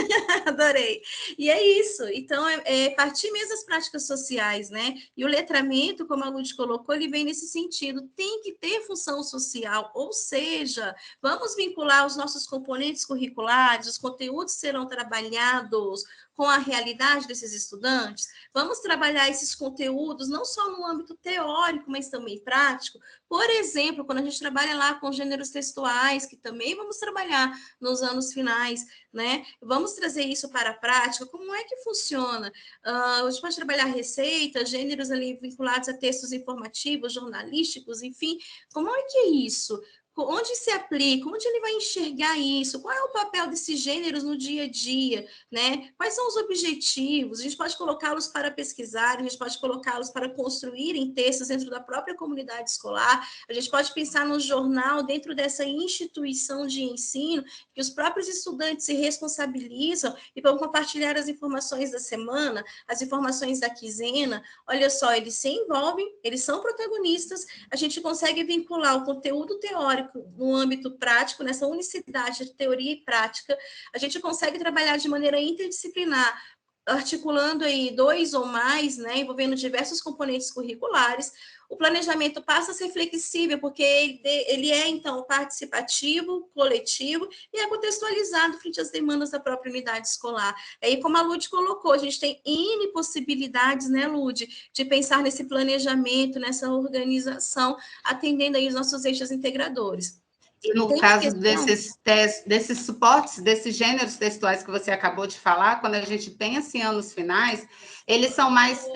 adorei. E é isso, então é partir mesmo das práticas sociais, né? E o letramento, como a Lud colocou, ele vem nesse sentido, tem que ter função social, ou seja, vamos vincular os nossos componentes curriculares, os conteúdos serão trabalhados com a realidade desses estudantes, vamos trabalhar esses conteúdos não só no âmbito teórico, mas também prático. Por exemplo, quando a gente trabalha lá com gêneros textuais, que também vamos trabalhar nos anos finais, né? Vamos trazer isso para a prática. Como é que funciona? A gente pode trabalhar receitas, gêneros ali vinculados a textos informativos, jornalísticos, enfim. Como é que é isso? Onde se aplica? Onde ele vai enxergar isso? Qual é o papel desses gêneros no dia a dia, né? Quais são os objetivos? A gente pode colocá-los para pesquisar, a gente pode colocá-los para construírem textos dentro da própria comunidade escolar, a gente pode pensar no jornal dentro dessa instituição de ensino, que os próprios estudantes se responsabilizam e vão compartilhar as informações da semana, as informações da quinzena. Olha só, eles se envolvem, eles são protagonistas, a gente consegue vincular o conteúdo teórico no âmbito prático, nessa unicidade de teoria e prática, a gente consegue trabalhar de maneira interdisciplinar, articulando aí 2 ou mais, né, envolvendo diversos componentes curriculares. O planejamento passa a ser flexível, porque ele é, então, participativo, coletivo e é contextualizado frente às demandas da própria unidade escolar. Aí, como a Lud colocou, a gente tem N possibilidades, né, Lud, de pensar nesse planejamento, nessa organização, atendendo aí os nossos eixos integradores. E no caso desses suportes, desses gêneros textuais que você acabou de falar, quando a gente pensa em anos finais, eles são mais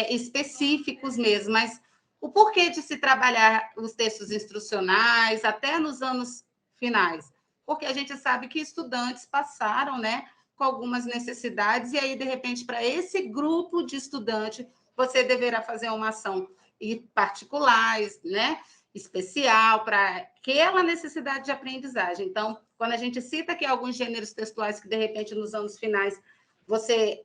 específicos mesmo, mas o porquê de se trabalhar os textos instrucionais até nos anos finais? Porque a gente sabe que estudantes passaram, né, com algumas necessidades, e aí, de repente, para esse grupo de estudante, você deverá fazer uma ação particular, né, especial, para aquela necessidade de aprendizagem. Então, quando a gente cita aqui alguns gêneros textuais que, de repente, nos anos finais, você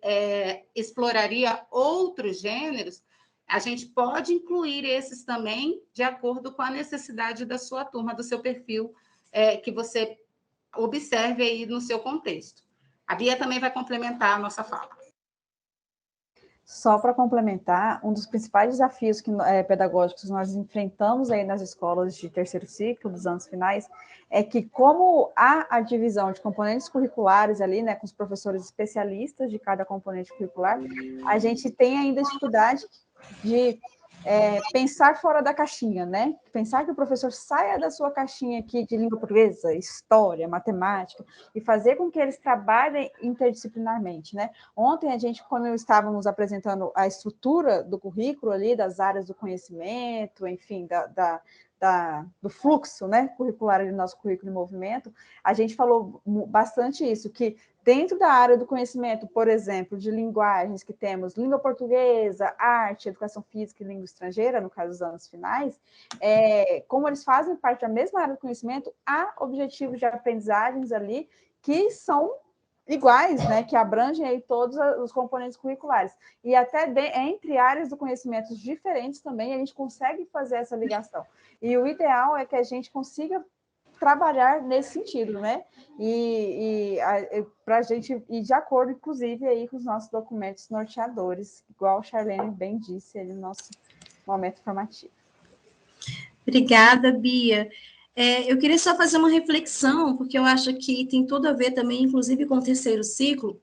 exploraria outros gêneros, a gente pode incluir esses também de acordo com a necessidade da sua turma, do seu perfil, que você observe aí no seu contexto. A Bia também vai complementar a nossa fala. Só para complementar, um dos principais desafios pedagógicos que nós enfrentamos aí nas escolas de terceiro ciclo, dos anos finais, é que como há a divisão de componentes curriculares ali, né, com os professores especialistas de cada componente curricular, a gente tem ainda dificuldade de pensar fora da caixinha, né? Pensar que o professor saia da sua caixinha aqui de língua portuguesa, história, matemática, e fazer com que eles trabalhem interdisciplinarmente, né? Ontem, quando estávamos apresentando a estrutura do currículo ali, das áreas do conhecimento, enfim, do fluxo, né, curricular do nosso currículo em movimento, a gente falou bastante isso, que dentro da área do conhecimento, por exemplo, de linguagens que temos língua portuguesa, arte, educação física e língua estrangeira, no caso dos anos finais, como eles fazem parte da mesma área do conhecimento, há objetivos de aprendizagens ali que são iguais, né, que abrangem aí todos os componentes curriculares. E até entre áreas do conhecimento diferentes também, a gente consegue fazer essa ligação. E o ideal é que a gente consiga trabalhar nesse sentido, né? Para a gente ir de acordo, inclusive, aí com os nossos documentos norteadores, igual a Charlene bem disse ali no nosso momento formativo. Obrigada, Bia. Eu queria só fazer uma reflexão, porque eu acho que tem tudo a ver também, inclusive, com o terceiro ciclo.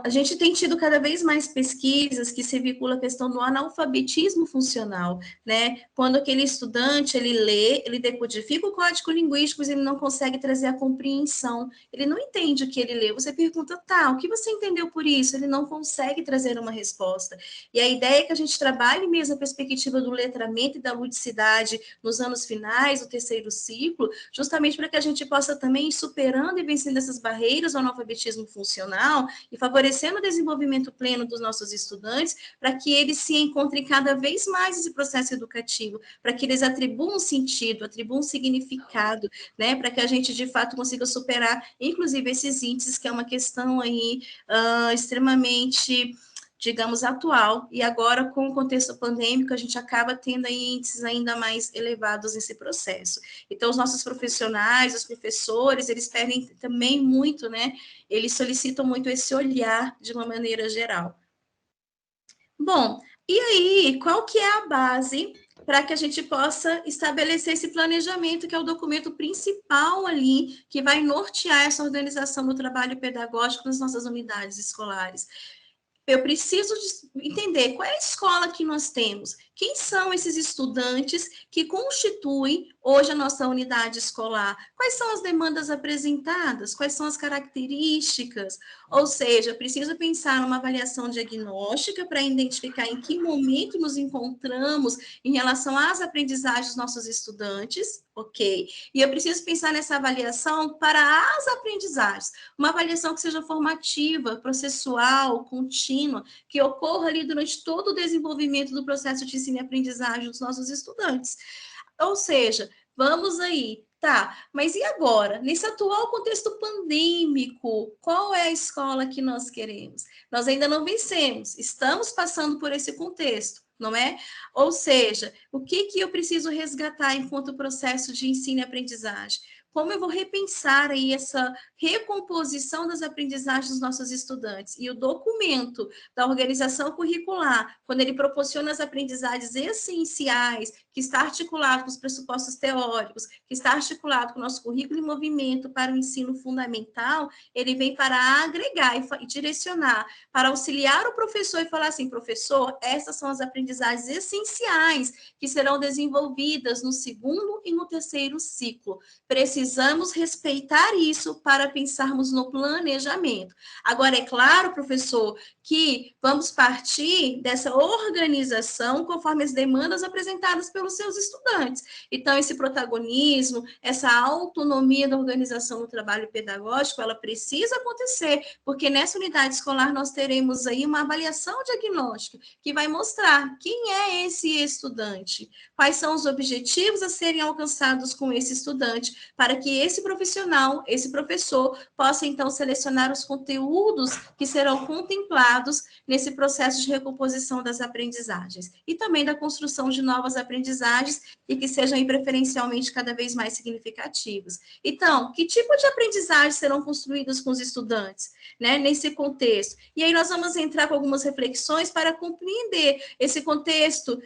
A gente tem tido cada vez mais pesquisas que se vinculam a questão do analfabetismo funcional, né? Quando aquele estudante, ele lê, ele decodifica o código linguístico, mas ele não consegue trazer a compreensão, ele não entende o que ele lê. Você pergunta, tá, o que você entendeu por isso? Ele não consegue trazer uma resposta. E a ideia é que a gente trabalhe mesmo a perspectiva do letramento e da ludicidade nos anos finais, do terceiro ciclo, justamente para que a gente possa também ir superando e vencendo essas barreiras ao analfabetismo funcional e favorecendo o desenvolvimento pleno dos nossos estudantes, para que eles se encontrem cada vez mais nesse processo educativo, para que eles atribuam sentido, atribuam significado, né, para que a gente, de fato, consiga superar, inclusive, esses índices, que é uma questão aí extremamente digamos, atual, e agora, com o contexto pandêmico, a gente acaba tendo aí índices ainda mais elevados nesse processo. Então, os nossos profissionais, os professores, eles pedem também muito, né? Eles solicitam muito esse olhar de uma maneira geral. Bom, e aí, qual que é a base para que a gente possa estabelecer esse planejamento, que é o documento principal ali, que vai nortear essa organização do trabalho pedagógico nas nossas unidades escolares? Eu preciso entender qual é a escola que nós temos, quem são esses estudantes que constituem hoje a nossa unidade escolar, quais são as demandas apresentadas, quais são as características, ou seja, preciso pensar numa avaliação diagnóstica para identificar em que momento nos encontramos em relação às aprendizagens dos nossos estudantes, ok? E eu preciso pensar nessa avaliação para as aprendizagens, uma avaliação que seja formativa, processual, contínua, que ocorra ali durante todo o desenvolvimento do processo de ensino e aprendizagem dos nossos estudantes. Ou seja, vamos aí, tá, mas e agora? Nesse atual contexto pandêmico, qual é a escola que nós queremos? Nós ainda não vencemos, estamos passando por esse contexto, não é? Ou seja, o que eu preciso resgatar enquanto processo de ensino e aprendizagem? Como eu vou repensar aí essa recomposição das aprendizagens dos nossos estudantes? E o documento da organização curricular, quando ele proporciona as aprendizagens essenciais, que está articulado com os pressupostos teóricos, que está articulado com o nosso currículo em movimento para o ensino fundamental, ele vem para agregar e direcionar, para auxiliar o professor e falar assim, professor, essas são as aprendizagens essenciais que serão desenvolvidas no segundo e no terceiro ciclo. Precisamos respeitar isso para pensarmos no planejamento. Agora, é claro, professor, que vamos partir dessa organização conforme as demandas apresentadas pelos seus estudantes. Então, esse protagonismo, essa autonomia da organização do trabalho pedagógico, ela precisa acontecer, porque nessa unidade escolar nós teremos aí uma avaliação diagnóstica que vai mostrar quem é esse estudante, quais são os objetivos a serem alcançados com esse estudante, para que esse profissional, esse professor, possa então selecionar os conteúdos que serão contemplados nesse processo de recomposição das aprendizagens e também da construção de novas aprendizagens e que sejam preferencialmente cada vez mais significativas. Então, que tipo de aprendizagens serão construídas com os estudantes, né, nesse contexto? E aí nós vamos entrar com algumas reflexões para compreender esse contexto.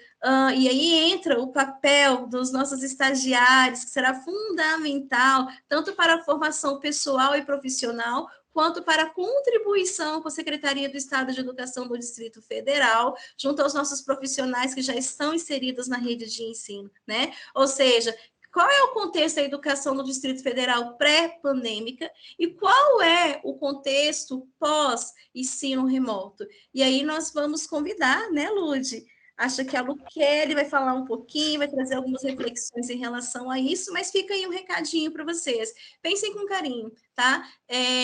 E aí entra o papel dos nossos estagiários, que será fundamental, tanto para a formação pessoal e profissional, quanto para a contribuição com a Secretaria do Estado de Educação do Distrito Federal, junto aos nossos profissionais que já estão inseridos na rede de ensino, né? Ou seja, qual é o contexto da educação no Distrito Federal pré-pandêmica e qual é o contexto pós-ensino remoto? E aí nós vamos convidar, né, Lude? Acho que a Lu Kelly vai falar um pouquinho, vai trazer algumas reflexões em relação a isso, mas fica aí um recadinho para vocês. Pensem com carinho, tá?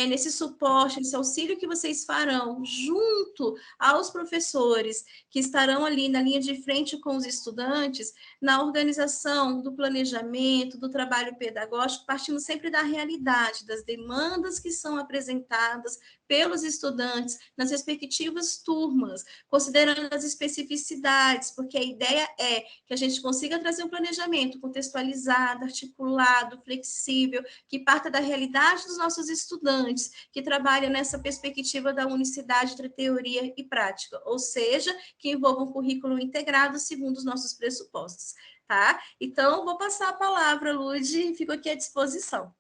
Nesse suporte, nesse auxílio que vocês farão junto aos professores que estarão ali na linha de frente com os estudantes, na organização do planejamento, do trabalho pedagógico, partindo sempre da realidade, das demandas que são apresentadas pelos estudantes nas respectivas turmas, considerando as especificidades, porque a ideia é que a gente consiga trazer um planejamento contextualizado, articulado, flexível, que parta da realidade dos nossos estudantes, que trabalha nessa perspectiva da unicidade entre teoria e prática, ou seja, que envolva um currículo integrado segundo os nossos pressupostos, tá? Então, vou passar a palavra, Lude, fico aqui à disposição.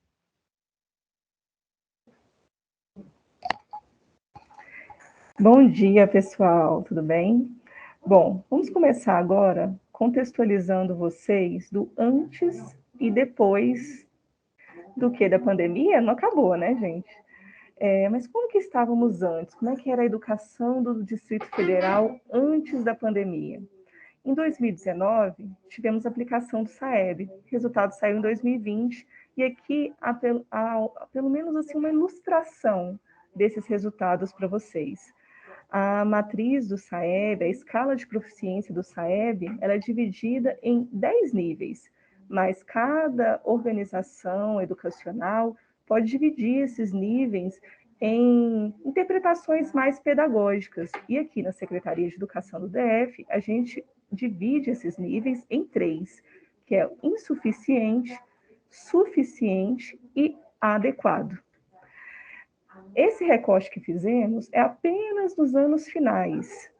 Bom dia, pessoal, tudo bem? Bom, vamos começar agora contextualizando vocês do antes e depois do que da pandemia. Não acabou, né, gente? Mas como que estávamos antes? Como é que era a educação do Distrito Federal antes da pandemia? Em 2019, tivemos a aplicação do SAEB, o resultado saiu em 2020, e aqui há pelo menos assim, uma ilustração desses resultados para vocês. A matriz do SAEB, a escala de proficiência do SAEB, ela é dividida em 10 níveis, mas cada organização educacional pode dividir esses níveis em interpretações mais pedagógicas. E aqui na Secretaria de Educação do DF, a gente divide esses níveis em 3, que é insuficiente, suficiente e adequado. Esse recorte que fizemos é apenas nos anos finais.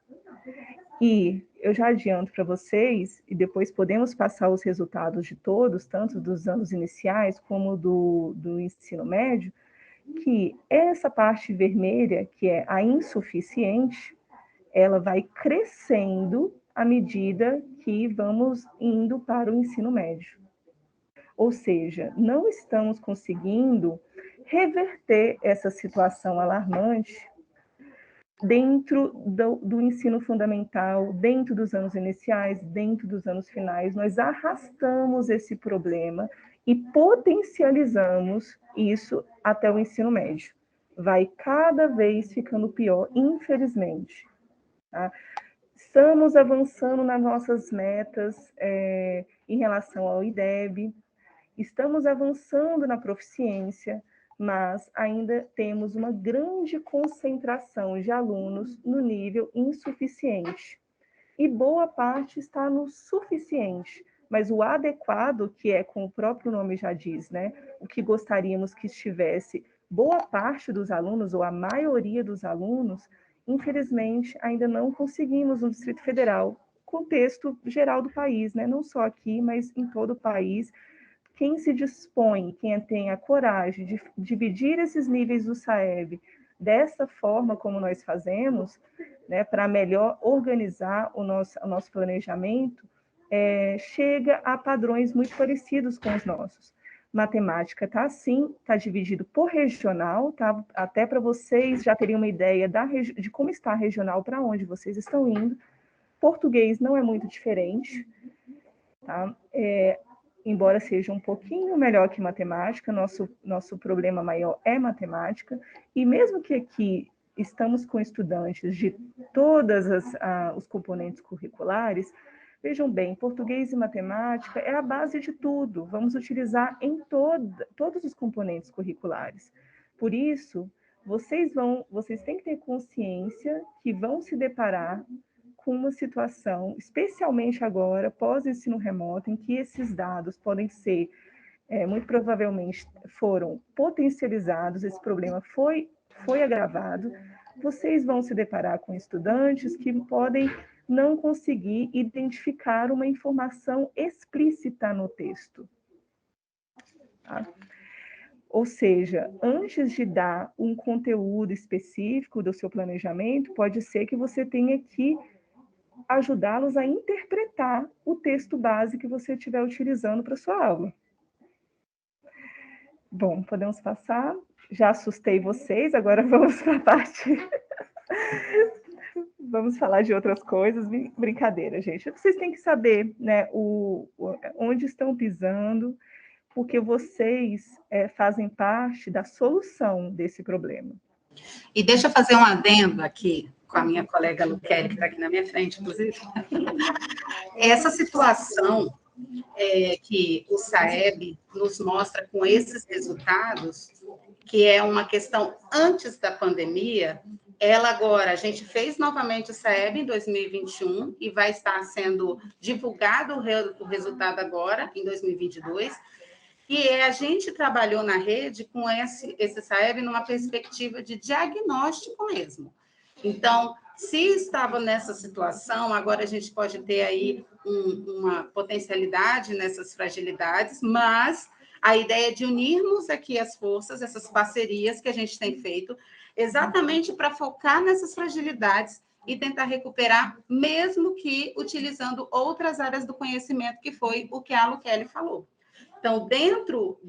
E eu já adianto para vocês, e depois podemos passar os resultados de todos, tanto dos anos iniciais como do ensino médio, que essa parte vermelha, que é a insuficiente, ela vai crescendo à medida que vamos indo para o ensino médio. Ou seja, não estamos conseguindo reverter essa situação alarmante dentro do ensino fundamental, dentro dos anos iniciais, dentro dos anos finais. Nós arrastamos esse problema e potencializamos isso até o ensino médio. Vai cada vez ficando pior, infelizmente. Tá? Estamos avançando nas nossas metas em relação ao IDEB, estamos avançando na proficiência, mas ainda temos uma grande concentração de alunos no nível insuficiente. E boa parte está no suficiente, mas o adequado, que é, como o próprio nome já diz, né, o que gostaríamos que estivesse boa parte dos alunos, ou a maioria dos alunos, infelizmente, ainda não conseguimos no Distrito Federal, contexto geral do país, né, não só aqui, mas em todo o país. Quem se dispõe, quem tem a coragem de dividir esses níveis do SAEB dessa forma como nós fazemos, né, para melhor organizar o nosso planejamento, chega a padrões muito parecidos com os nossos. Matemática está assim, está dividido por regional, tá? Até para vocês já terem uma ideia de como está a regional, para onde vocês estão indo. Português não é muito diferente, tá? Embora seja um pouquinho melhor que matemática, nosso problema maior é matemática, e mesmo que aqui estamos com estudantes de todos os componentes curriculares, vejam bem, português e matemática é a base de tudo, vamos utilizar em todos os componentes curriculares. Por isso, vocês têm que ter consciência que vão se deparar com uma situação, especialmente agora, pós-ensino remoto, em que esses dados podem ser, muito provavelmente, foram potencializados, esse problema foi agravado, vocês vão se deparar com estudantes que podem não conseguir identificar uma informação explícita no texto. Tá? Ou seja, antes de dar um conteúdo específico do seu planejamento, pode ser que você tenha que ajudá-los a interpretar o texto base que você estiver utilizando para sua aula. Bom, podemos passar. Já assustei vocês, agora vamos para a parte... Vamos falar de outras coisas. Brincadeira, gente. Vocês têm que saber, né, onde estão pisando, porque vocês fazem parte da solução desse problema. E deixa eu fazer um adendo aqui com a minha colega Luquele, que está aqui na minha frente, inclusive. Essa situação que o SAEB nos mostra com esses resultados, que é uma questão antes da pandemia, ela agora, a gente fez novamente o SAEB em 2021 e vai estar sendo divulgado o resultado agora, em 2022, e a gente trabalhou na rede com esse SAEB numa perspectiva de diagnóstico mesmo. Então, se estava nessa situação, agora a gente pode ter aí uma potencialidade nessas fragilidades, mas a ideia é de unirmos aqui as forças, essas parcerias que a gente tem feito, exatamente para focar nessas fragilidades e tentar recuperar, mesmo que utilizando outras áreas do conhecimento, que foi o que a Luquele falou. Então, dentro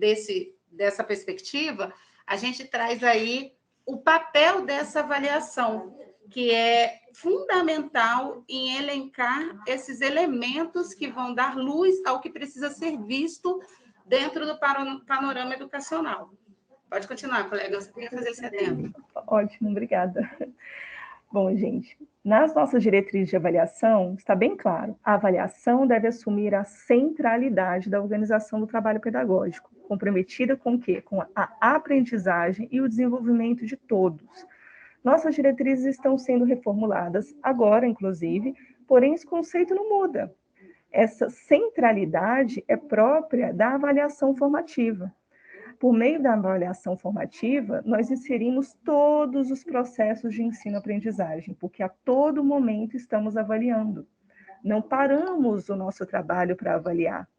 dessa perspectiva, a gente traz aí o papel dessa avaliação, que é fundamental em elencar esses elementos que vão dar luz ao que precisa ser visto dentro do panorama educacional. Pode continuar, colega, eu queria fazer esse adendo. Ótimo, obrigada. Bom, gente, nas nossas diretrizes de avaliação, está bem claro, a avaliação deve assumir a centralidade da organização do trabalho pedagógico, comprometida com o quê? Com a aprendizagem e o desenvolvimento de todos. Nossas diretrizes estão sendo reformuladas agora, inclusive, porém esse conceito não muda. Essa centralidade é própria da avaliação formativa. Por meio da avaliação formativa, nós inserimos todos os processos de ensino-aprendizagem, porque a todo momento estamos avaliando. Não paramos o nosso trabalho para avaliar.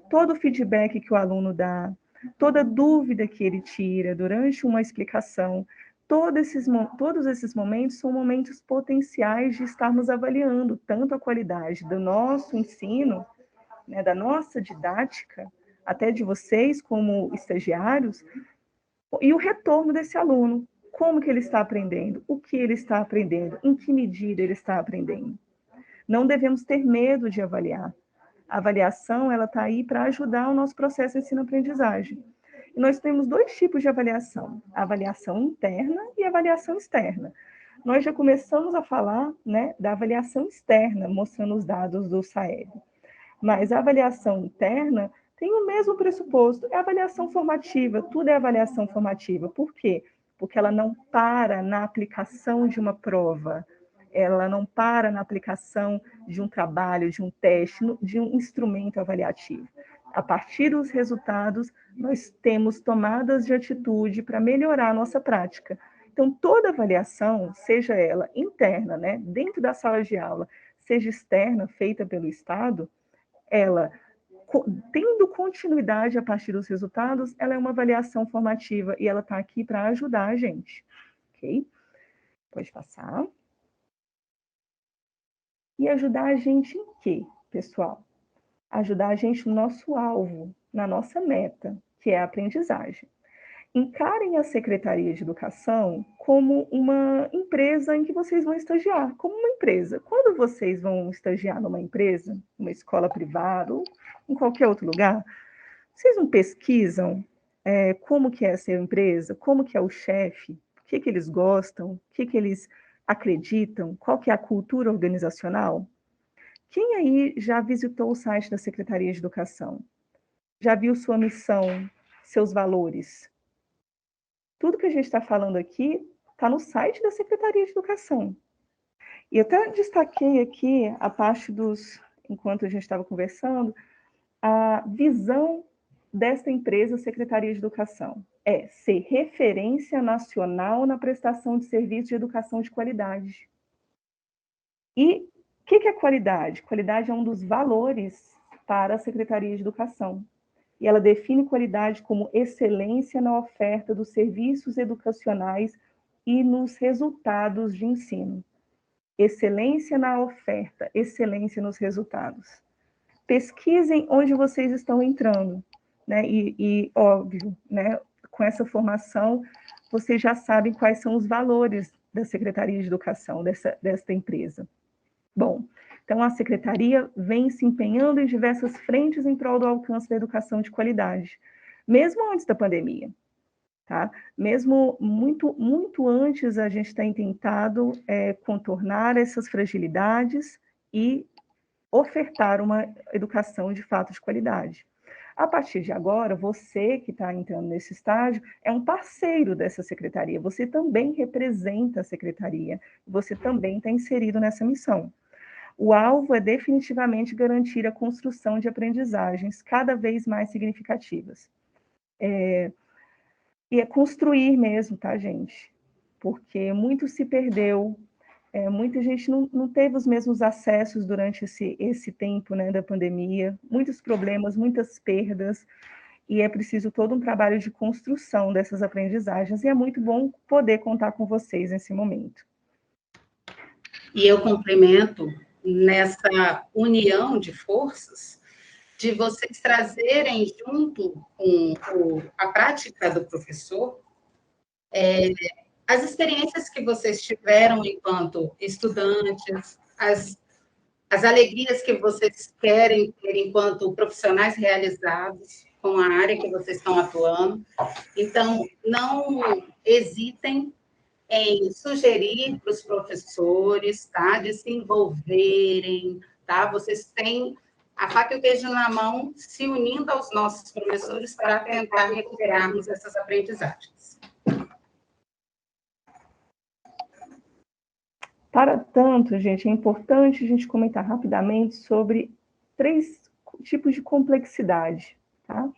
Todo o feedback que o aluno dá, toda dúvida que ele tira durante uma explicação, todos esses momentos são momentos potenciais de estarmos avaliando tanto a qualidade do nosso ensino, né, da nossa didática, até de vocês como estagiários, e o retorno desse aluno. Como que ele está aprendendo? O que ele está aprendendo? Em que medida ele está aprendendo? Não devemos ter medo de avaliar. A avaliação, ela está aí para ajudar o nosso processo de ensino-aprendizagem. E nós temos 2 tipos de avaliação, a avaliação interna e a avaliação externa. Nós já começamos a falar, né, da avaliação externa, mostrando os dados do SAEB. Mas a avaliação interna tem o mesmo pressuposto, é a avaliação formativa, tudo é avaliação formativa. Por quê? Porque ela não para na aplicação de uma prova, ela não para na aplicação de um trabalho, de um teste, de um instrumento avaliativo. A partir dos resultados, nós temos tomadas de atitude para melhorar a nossa prática. Então, toda avaliação, seja ela interna, né, dentro da sala de aula, seja externa, feita pelo Estado, ela, tendo continuidade a partir dos resultados, ela é uma avaliação formativa e ela está aqui para ajudar a gente, ok? Pode passar. E ajudar a gente em quê, pessoal? Ajudar a gente no nosso alvo, na nossa meta, que é a aprendizagem. Encarem a Secretaria de Educação como uma empresa em que vocês vão estagiar, como uma empresa. Quando vocês vão estagiar numa empresa, uma escola privada ou em qualquer outro lugar, vocês não pesquisam como que é essa empresa, como que é o chefe, o que que eles gostam, o que que eles acreditam, qual que é a cultura organizacional? Quem aí já visitou o site da Secretaria de Educação? Já viu sua missão, seus valores? Tudo que a gente está falando aqui está no site da Secretaria de Educação. E eu até destaquei aqui a parte enquanto a gente estava conversando, a visão desta empresa, Secretaria de Educação, é ser referência nacional na prestação de serviços de educação de qualidade. E o que é qualidade? Qualidade é um dos valores para a Secretaria de Educação. E ela define qualidade como excelência na oferta dos serviços educacionais e nos resultados de ensino. Excelência na oferta, excelência nos resultados. Pesquisem onde vocês estão entrando, né? E óbvio, né? Com essa formação, vocês já sabem quais são os valores da Secretaria de Educação, desta empresa. Bom, então a Secretaria vem se empenhando em diversas frentes em prol do alcance da educação de qualidade, mesmo antes da pandemia, tá? Mesmo muito antes a gente tem tentado contornar essas fragilidades e ofertar uma educação de fato de qualidade. A partir de agora, você que está entrando nesse estágio é um parceiro dessa secretaria, você também representa a secretaria, você também está inserido nessa missão. O alvo é definitivamente garantir a construção de aprendizagens cada vez mais significativas. E é construir mesmo, tá, gente? Porque muito se perdeu, muita gente não teve os mesmos acessos durante esse tempo, né, da pandemia, muitos problemas, muitas perdas, e é preciso todo um trabalho de construção dessas aprendizagens, e é muito bom poder contar com vocês nesse momento. E eu complemento nessa união de forças, de vocês trazerem junto com a prática do professor, as experiências que vocês tiveram enquanto estudantes, as alegrias que vocês querem ter enquanto profissionais realizados com a área que vocês estão atuando. Então, não hesitem em sugerir para os professores, tá? De se envolverem, tá? Vocês têm a faca e o queijo na mão, se unindo aos nossos professores para tentar recuperarmos essas aprendizagens. Para tanto, gente, é importante a gente comentar rapidamente sobre 3 tipos de complexidade, tá?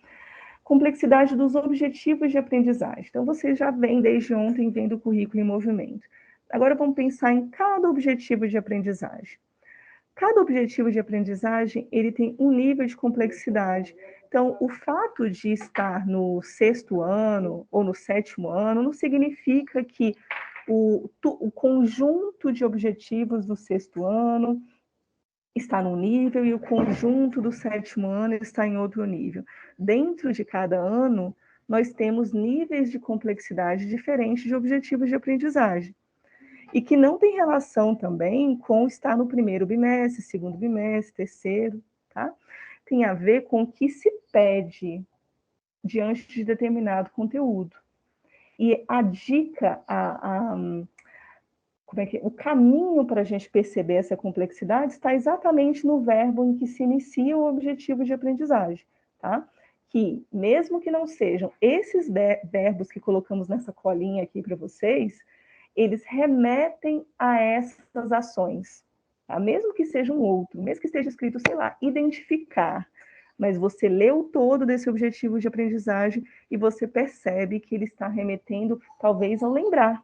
Complexidade dos objetivos de aprendizagem. Então, vocês já vêm desde ontem vendo o currículo em movimento. Agora, vamos pensar em cada objetivo de aprendizagem. Cada objetivo de aprendizagem, ele tem um nível de complexidade. Então, o fato de estar no 6º ano ou no 7º ano não significa que o conjunto de objetivos do 6º ano está num nível e o conjunto do 7º ano está em outro nível. Dentro de cada ano, nós temos níveis de complexidade diferentes de objetivos de aprendizagem. E que não tem relação também com estar no 1º bimestre, 2º bimestre, 3º, tá? Tem a ver com o que se pede diante de determinado conteúdo. E a dica, o caminho para a gente perceber essa complexidade está exatamente no verbo em que se inicia o objetivo de aprendizagem, tá? Que, mesmo que não sejam esses verbos que colocamos nessa colinha aqui para vocês, eles remetem a essas ações, tá? Mesmo que seja um outro, mesmo que esteja escrito, sei lá, identificar, mas você lê o todo desse objetivo de aprendizagem e você percebe que ele está remetendo, talvez, ao lembrar,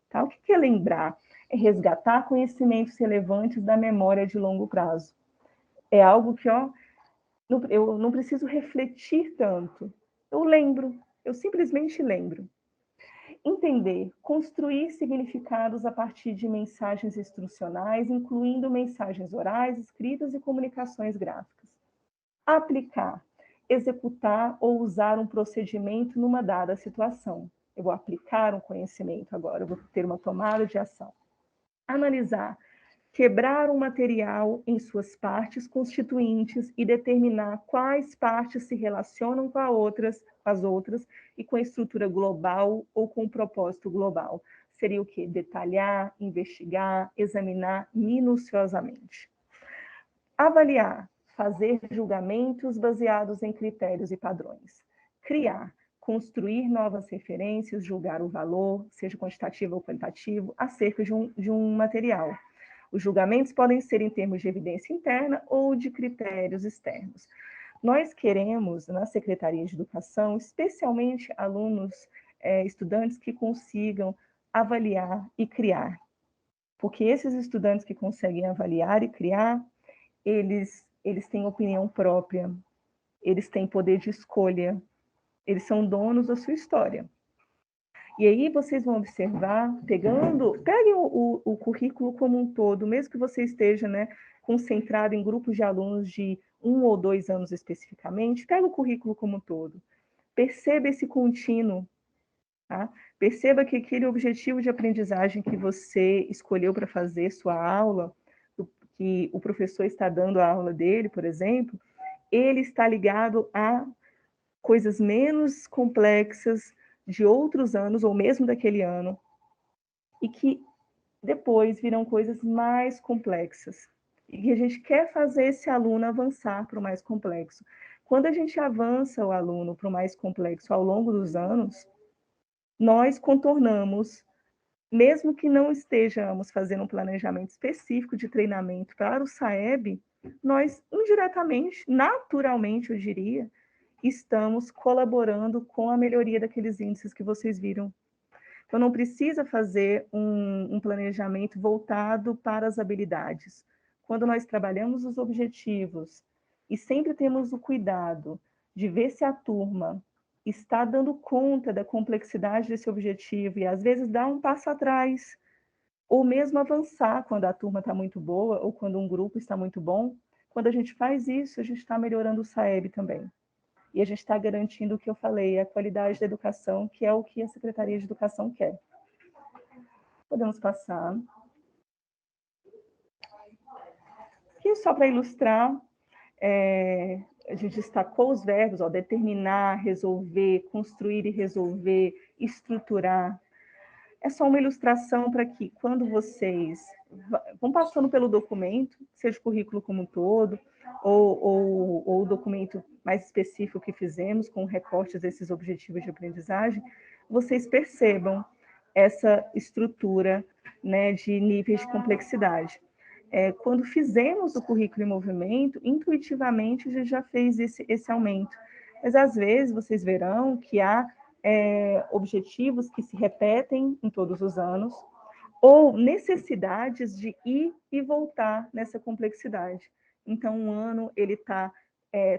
tá? O que é lembrar? É resgatar conhecimentos relevantes da memória de longo prazo. É algo que, eu não preciso refletir tanto. Eu lembro, eu simplesmente lembro. Entender, construir significados a partir de mensagens instrucionais, incluindo mensagens orais, escritas e comunicações gráficas. Aplicar, executar ou usar um procedimento numa dada situação. Eu vou aplicar um conhecimento agora, eu vou ter uma tomada de ação. Analisar, quebrar um material em suas partes constituintes e determinar quais partes se relacionam com as outras e com a estrutura global ou com o propósito global. Seria o quê? Detalhar, investigar, examinar minuciosamente. Avaliar, fazer julgamentos baseados em critérios e padrões. Criar, construir novas referências, julgar o valor, seja quantitativo ou qualitativo, acerca de um material. Os julgamentos podem ser em termos de evidência interna ou de critérios externos. Nós queremos, na Secretaria de Educação, especialmente alunos, estudantes que consigam avaliar e criar. Porque esses estudantes que conseguem avaliar e criar, eles têm opinião própria, eles têm poder de escolha, eles são donos da sua história. E aí vocês vão observar, peguem o currículo como um todo, mesmo que você esteja, né, concentrado em grupos de alunos de 1 ou 2 anos especificamente, pega o currículo como um todo. Perceba esse contínuo, tá? Perceba que aquele objetivo de aprendizagem que você escolheu para fazer sua aula, que o professor está dando a aula dele, por exemplo, ele está ligado a coisas menos complexas de outros anos, ou mesmo daquele ano, e que depois virão coisas mais complexas. E que a gente quer fazer esse aluno avançar para o mais complexo. Quando a gente avança o aluno para o mais complexo ao longo dos anos, nós contornamos, mesmo que não estejamos fazendo um planejamento específico de treinamento para o SAEB, nós indiretamente, naturalmente, eu diria, estamos colaborando com a melhoria daqueles índices que vocês viram. Então, não precisa fazer um planejamento voltado para as habilidades. Quando nós trabalhamos os objetivos e sempre temos o cuidado de ver se a turma está dando conta da complexidade desse objetivo e, às vezes, dar um passo atrás, ou mesmo avançar quando a turma está muito boa ou quando um grupo está muito bom. Quando a gente faz isso, a gente está melhorando o SAEB também. E a gente está garantindo o que eu falei, a qualidade da educação, que é o que a Secretaria de Educação quer. Podemos passar. Aqui só para ilustrar, a gente destacou os verbos, determinar, resolver, construir e resolver, estruturar. é só uma ilustração para que, quando vocês vão passando pelo documento, seja o currículo como um todo, ou o documento mais específico que fizemos, com recortes desses objetivos de aprendizagem, vocês percebam essa estrutura, né, de níveis de complexidade. Quando fizemos o currículo em movimento, intuitivamente a gente já fez esse aumento. Mas, às vezes, vocês verão que há objetivos que se repetem em todos os anos, ou necessidades de ir e voltar nessa complexidade. Então, um ano ele está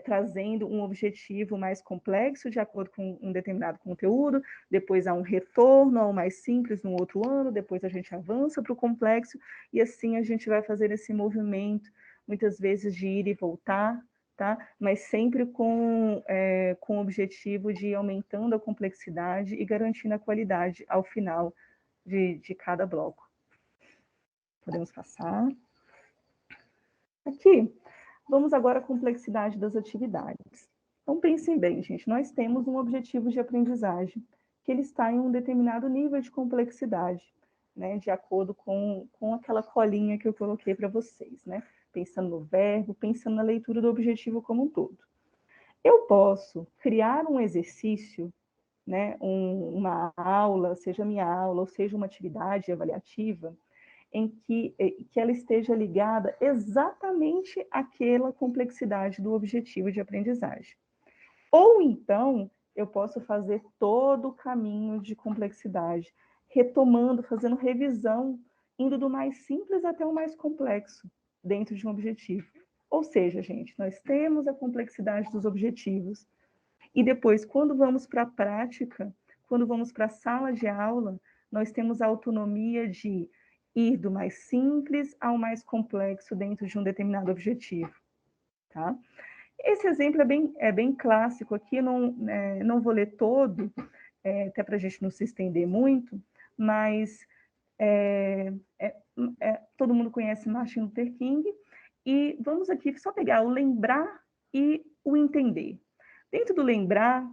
trazendo um objetivo mais complexo de acordo com um determinado conteúdo, depois há um retorno ao mais simples no outro ano, depois a gente avança para o complexo, e assim a gente vai fazer esse movimento, muitas vezes de ir e voltar, tá? Mas sempre com o objetivo de ir aumentando a complexidade e garantindo a qualidade ao final de cada bloco. Podemos passar. Aqui, vamos agora à complexidade das atividades. Então, pensem bem, gente, nós temos um objetivo de aprendizagem, que ele está em um determinado nível de complexidade, né, de acordo com aquela colinha que eu coloquei para vocês, né, pensando no verbo, pensando na leitura do objetivo como um todo. Eu posso criar um exercício, né, uma aula, seja minha aula, ou seja uma atividade avaliativa, em que ela esteja ligada exatamente àquela complexidade do objetivo de aprendizagem. Ou então, eu posso fazer todo o caminho de complexidade, retomando, fazendo revisão, indo do mais simples até o mais complexo, dentro de um objetivo. Ou seja, gente, nós temos a complexidade dos objetivos, e depois, quando vamos para a prática, quando vamos para a sala de aula, nós temos a autonomia de ir do mais simples ao mais complexo dentro de um determinado objetivo, tá? Esse exemplo é bem clássico aqui, não vou ler todo, até para a gente não se estender muito, mas todo mundo conhece Martin Luther King, e vamos aqui só pegar o lembrar e o entender. Dentro do lembrar,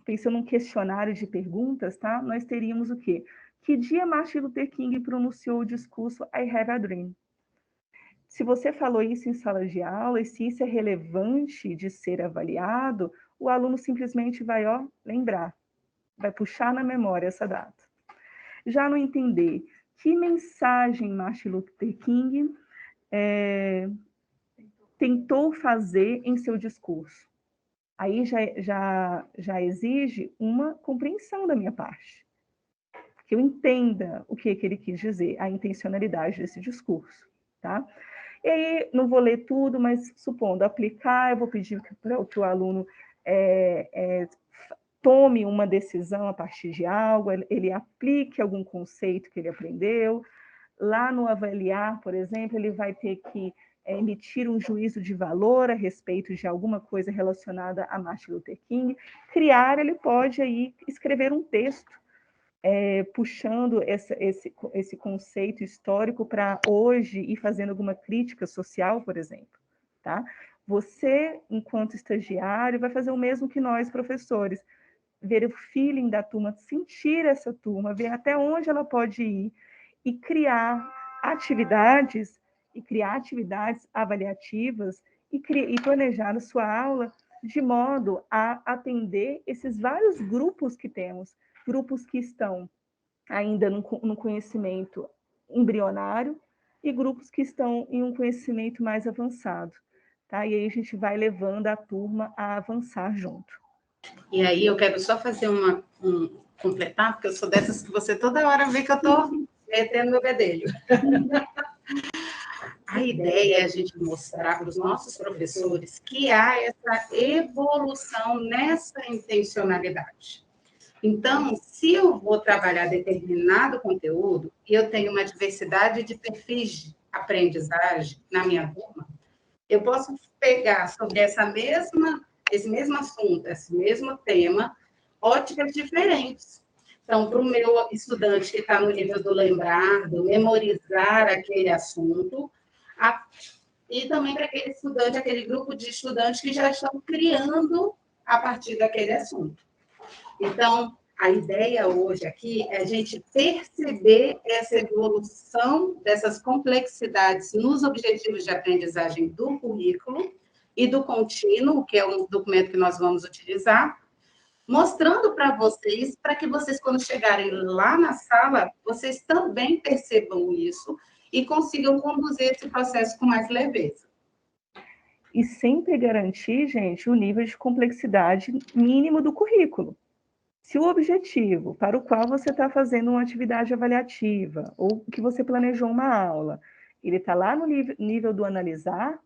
pensando num questionário de perguntas, tá? Nós teríamos o quê? Que dia Martin Luther King pronunciou o discurso I Have a Dream? Se você falou isso em sala de aula, e se isso é relevante de ser avaliado, o aluno simplesmente vai, lembrar, vai puxar na memória essa data. Já no entender, que mensagem Martin Luther King tentou fazer em seu discurso? Aí já exige uma compreensão da minha parte, que eu entenda o que ele quis dizer, a intencionalidade desse discurso, tá? E aí, não vou ler tudo, mas supondo aplicar, eu vou pedir para que o aluno tome uma decisão a partir de algo, ele aplique algum conceito que ele aprendeu. Lá no avaliar, por exemplo, ele vai ter que emitir um juízo de valor a respeito de alguma coisa relacionada a Martin Luther King. Criar, ele pode aí escrever um texto, puxando esse conceito histórico para hoje e fazendo alguma crítica social, por exemplo, tá? Você, enquanto estagiário, vai fazer o mesmo que nós, professores, ver o feeling da turma, sentir essa turma, ver até onde ela pode ir e criar atividades avaliativas e planejar a sua aula de modo a atender esses vários grupos que temos, grupos que estão ainda no conhecimento embrionário e grupos que estão em um conhecimento mais avançado, tá? E aí a gente vai levando a turma a avançar junto. E aí eu quero só fazer completar, porque eu sou dessas que você toda hora vê que eu estou metendo meu bedelho. A ideia é a gente mostrar para os nossos professores que há essa evolução nessa intencionalidade. Então, se eu vou trabalhar determinado conteúdo e eu tenho uma diversidade de perfis de aprendizagem na minha turma, eu posso pegar sobre esse mesmo assunto, esse mesmo tema, óticas diferentes. Então, para o meu estudante que está no nível do lembrar, do memorizar aquele assunto, e também para aquele estudante, aquele grupo de estudantes que já estão criando a partir daquele assunto. Então, a ideia hoje aqui é a gente perceber essa evolução dessas complexidades nos objetivos de aprendizagem do currículo e do contínuo, que é um documento que nós vamos utilizar, mostrando para que vocês, quando chegarem lá na sala, vocês também percebam isso e consigam conduzir esse processo com mais leveza. E sempre garantir, gente, o nível de complexidade mínimo do currículo. Se o objetivo para o qual você está fazendo uma atividade avaliativa ou que você planejou uma aula, ele está lá no nível do analisar,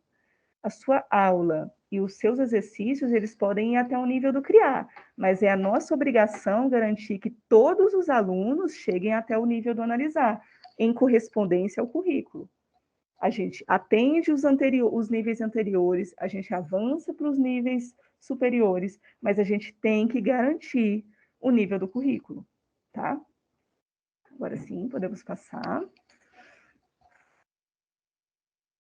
a sua aula e os seus exercícios, eles podem ir até o nível do criar, mas é a nossa obrigação garantir que todos os alunos cheguem até o nível do analisar, em correspondência ao currículo. A gente atende os níveis anteriores, a gente avança para os níveis superiores, mas a gente tem que garantir o nível do currículo, tá? Agora sim, podemos passar.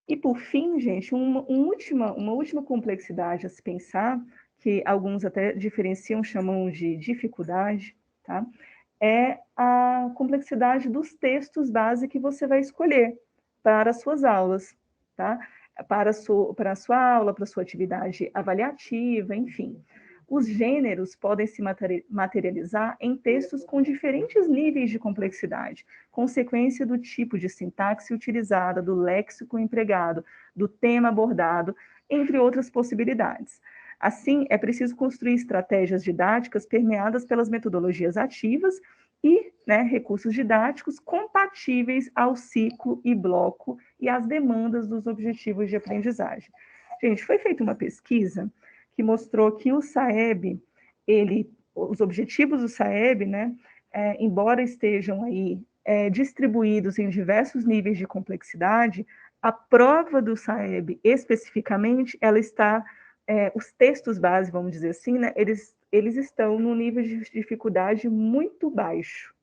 E, por fim, gente, uma última complexidade a se pensar, que alguns até diferenciam, chamam de dificuldade, tá? É a complexidade dos textos base que você vai escolher para as suas aulas, tá? Para a sua aula, para a sua atividade avaliativa, enfim. Os gêneros podem se materializar em textos com diferentes níveis de complexidade, consequência do tipo de sintaxe utilizada, do léxico empregado, do tema abordado, entre outras possibilidades. Assim, é preciso construir estratégias didáticas permeadas pelas metodologias ativas e recursos didáticos compatíveis ao ciclo e bloco e às demandas dos objetivos de aprendizagem. Gente, foi feita uma pesquisa que mostrou que o SAEB, os objetivos do SAEB, embora estejam aí distribuídos em diversos níveis de complexidade, a prova do SAEB especificamente, ela está, os textos base, vamos dizer assim, eles estão num nível de dificuldade muito baixo.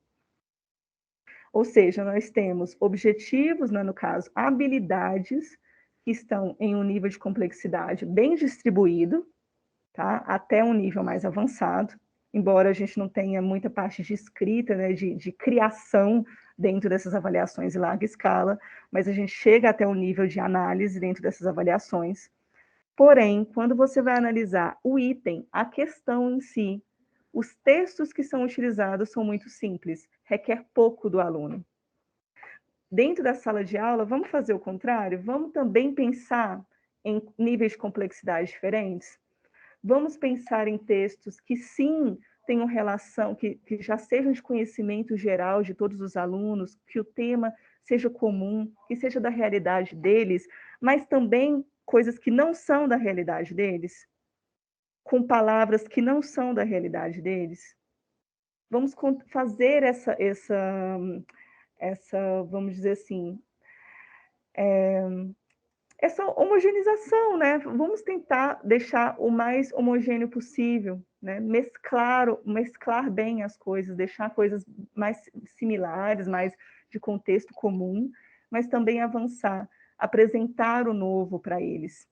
Ou seja, nós temos objetivos, no caso, habilidades, que estão em um nível de complexidade bem distribuído, tá? Até um nível mais avançado, embora a gente não tenha muita parte de escrita, de criação dentro dessas avaliações em larga escala, mas a gente chega até o nível de análise dentro dessas avaliações. Porém, quando você vai analisar o item, a questão em si, os textos que são utilizados são muito simples, requer pouco do aluno. Dentro da sala de aula, vamos fazer o contrário? Vamos também pensar em níveis de complexidade diferentes? Vamos pensar em textos que sim tenham relação, que já sejam de conhecimento geral de todos os alunos, que o tema seja comum, que seja da realidade deles, mas também coisas que não são da realidade deles, com palavras que não são da realidade deles. Vamos fazer essa vamos dizer assim, essa homogeneização, Vamos tentar deixar o mais homogêneo possível, mesclar bem as coisas, deixar coisas mais similares, mais de contexto comum, mas também avançar, apresentar o novo para eles.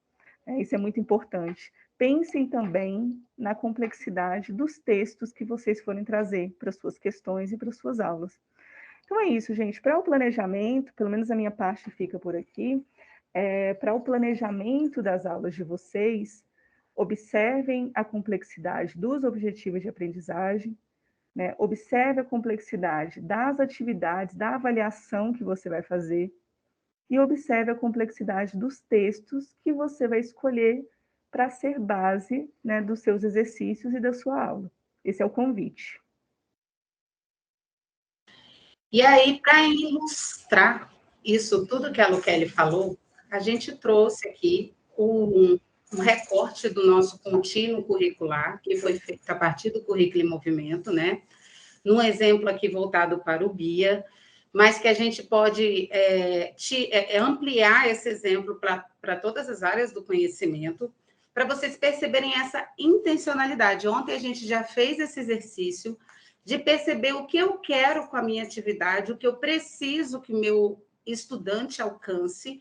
Isso é muito importante. Pensem também na complexidade dos textos que vocês forem trazer para suas questões e para suas aulas. Então é isso, gente. Para o planejamento, pelo menos a minha parte fica por aqui. Para o planejamento das aulas de vocês, observem a complexidade dos objetivos de aprendizagem, observe a complexidade das atividades, da avaliação que você vai fazer, e observe a complexidade dos textos que você vai escolher para ser base dos seus exercícios e da sua aula. Esse é o convite. E aí, para ilustrar isso tudo que a Luquele falou, a gente trouxe aqui um recorte do nosso contínuo curricular, que foi feito a partir do currículo em movimento, num exemplo aqui voltado para o BIA, mas que a gente pode ampliar esse exemplo para todas as áreas do conhecimento, para vocês perceberem essa intencionalidade. Ontem a gente já fez esse exercício de perceber o que eu quero com a minha atividade, o que eu preciso que meu estudante alcance.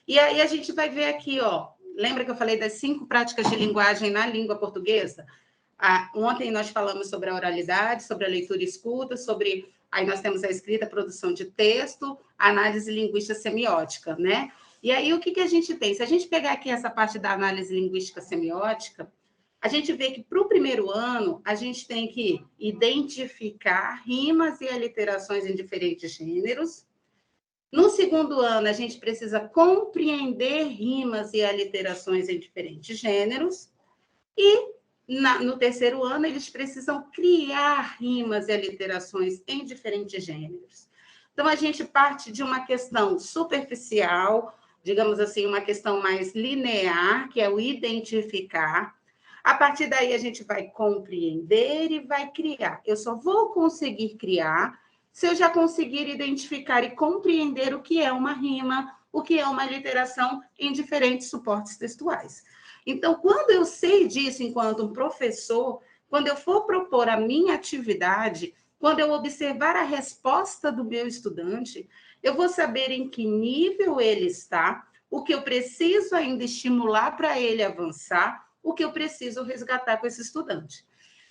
E aí a gente vai ver aqui, lembra que eu falei das 5 práticas de linguagem na língua portuguesa? Ontem nós falamos sobre a oralidade, sobre a leitura e escuta, aí nós temos a escrita, a produção de texto, a análise linguística semiótica, né? E aí, o que a gente tem? Se a gente pegar aqui essa parte da análise linguística semiótica, a gente vê que, para o primeiro ano, a gente tem que identificar rimas e aliterações em diferentes gêneros. No segundo ano, a gente precisa compreender rimas e aliterações em diferentes gêneros. E, no terceiro ano, eles precisam criar rimas e aliterações em diferentes gêneros. Então, a gente parte de uma questão superficial, digamos assim, uma questão mais linear, que é o identificar. A partir daí, a gente vai compreender e vai criar. Eu só vou conseguir criar se eu já conseguir identificar e compreender o que é uma rima, o que é uma literação em diferentes suportes textuais. Então, quando eu sei disso enquanto um professor, quando eu for propor a minha atividade, quando eu observar a resposta do meu estudante, eu vou saber em que nível ele está, o que eu preciso ainda estimular para ele avançar, o que eu preciso resgatar com esse estudante.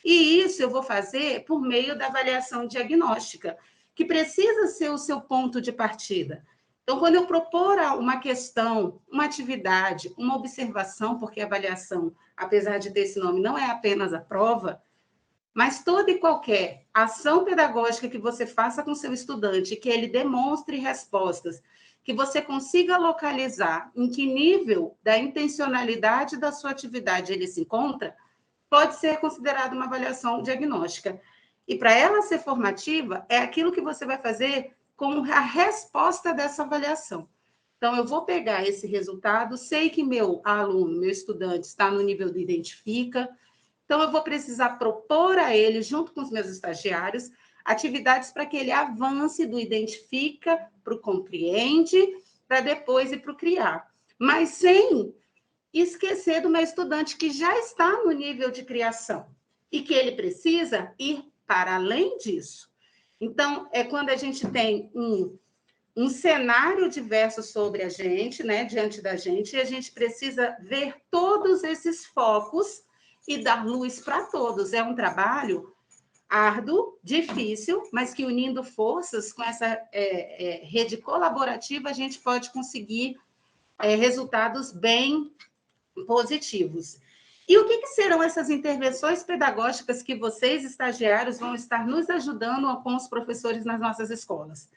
E isso eu vou fazer por meio da avaliação diagnóstica, que precisa ser o seu ponto de partida. Então, quando eu propor uma questão, uma atividade, uma observação, porque a avaliação, apesar de ter esse nome, não é apenas a prova, mas toda e qualquer ação pedagógica que você faça com seu estudante, que ele demonstre respostas, que você consiga localizar em que nível da intencionalidade da sua atividade ele se encontra, pode ser considerado uma avaliação diagnóstica. E para ela ser formativa, é aquilo que você vai fazer com a resposta dessa avaliação. Então, eu vou pegar esse resultado, sei que meu aluno, meu estudante, está no nível do identifica, então eu vou precisar propor a ele, junto com os meus estagiários, atividades para que ele avance do identifica para o compreende, para depois ir para o criar. Mas sem esquecer do meu estudante que já está no nível de criação e que ele precisa ir para além disso. Então, é quando a gente tem um cenário diverso sobre a gente, né, diante da gente, e a gente precisa ver todos esses focos e dar luz para todos. É um trabalho árduo, difícil, mas que unindo forças com essa rede colaborativa, a gente pode conseguir resultados bem positivos. E o que serão essas intervenções pedagógicas que vocês, estagiários, vão estar nos ajudando com os professores nas nossas escolas?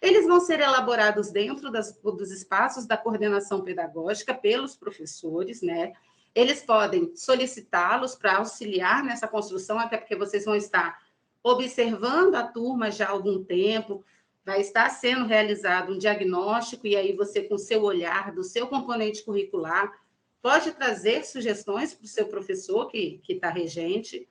Eles vão ser elaborados dentro dos espaços da coordenação pedagógica pelos professores, né? Eles podem solicitá-los para auxiliar nessa construção, até porque vocês vão estar observando a turma já há algum tempo, vai estar sendo realizado um diagnóstico, e aí você, com o seu olhar, do seu componente curricular, pode trazer sugestões para o seu professor que está regente,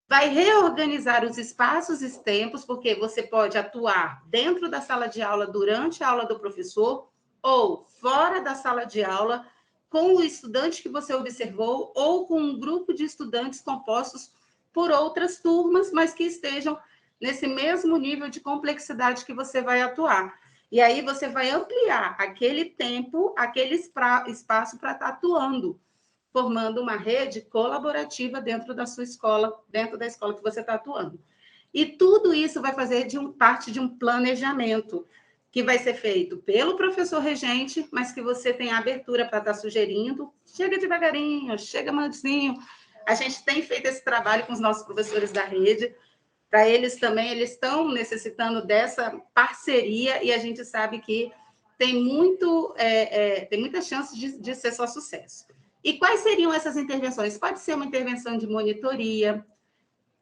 vai reorganizar os espaços e tempos, porque você pode atuar dentro da sala de aula durante a aula do professor ou fora da sala de aula com o estudante que você observou ou com um grupo de estudantes compostos por outras turmas, mas que estejam nesse mesmo nível de complexidade que você vai atuar. E aí você vai ampliar aquele tempo, aquele espaço para estar atuando, formando uma rede colaborativa dentro da sua escola, dentro da escola que você está atuando. E tudo isso vai fazer parte de um planejamento que vai ser feito pelo professor regente, mas que você tem a abertura para estar sugerindo. Chega devagarinho, chega mansinho. A gente tem feito esse trabalho com os nossos professores da rede. Para eles também, eles estão necessitando dessa parceria e a gente sabe que tem muita chance de ser só sucesso. E quais seriam essas intervenções? Pode ser uma intervenção de monitoria,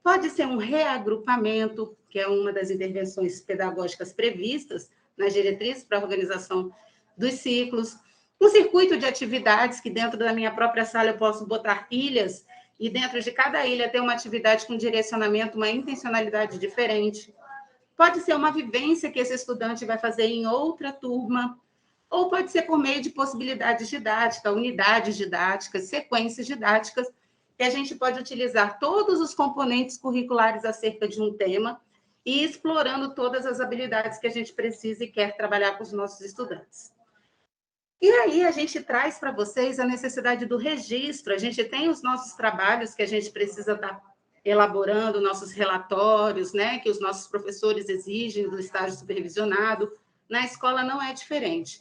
pode ser um reagrupamento, que é uma das intervenções pedagógicas previstas nas diretrizes para a organização dos ciclos, um circuito de atividades que dentro da minha própria sala eu posso botar ilhas e dentro de cada ilha ter uma atividade com direcionamento, uma intencionalidade diferente. Pode ser uma vivência que esse estudante vai fazer em outra turma, ou pode ser por meio de possibilidades didáticas, unidades didáticas, sequências didáticas, que a gente pode utilizar todos os componentes curriculares acerca de um tema e explorando todas as habilidades que a gente precisa e quer trabalhar com os nossos estudantes. E aí a gente traz para vocês a necessidade do registro. A gente tem os nossos trabalhos que a gente precisa estar elaborando, nossos relatórios, né, que os nossos professores exigem do estágio supervisionado. Na escola não é diferente.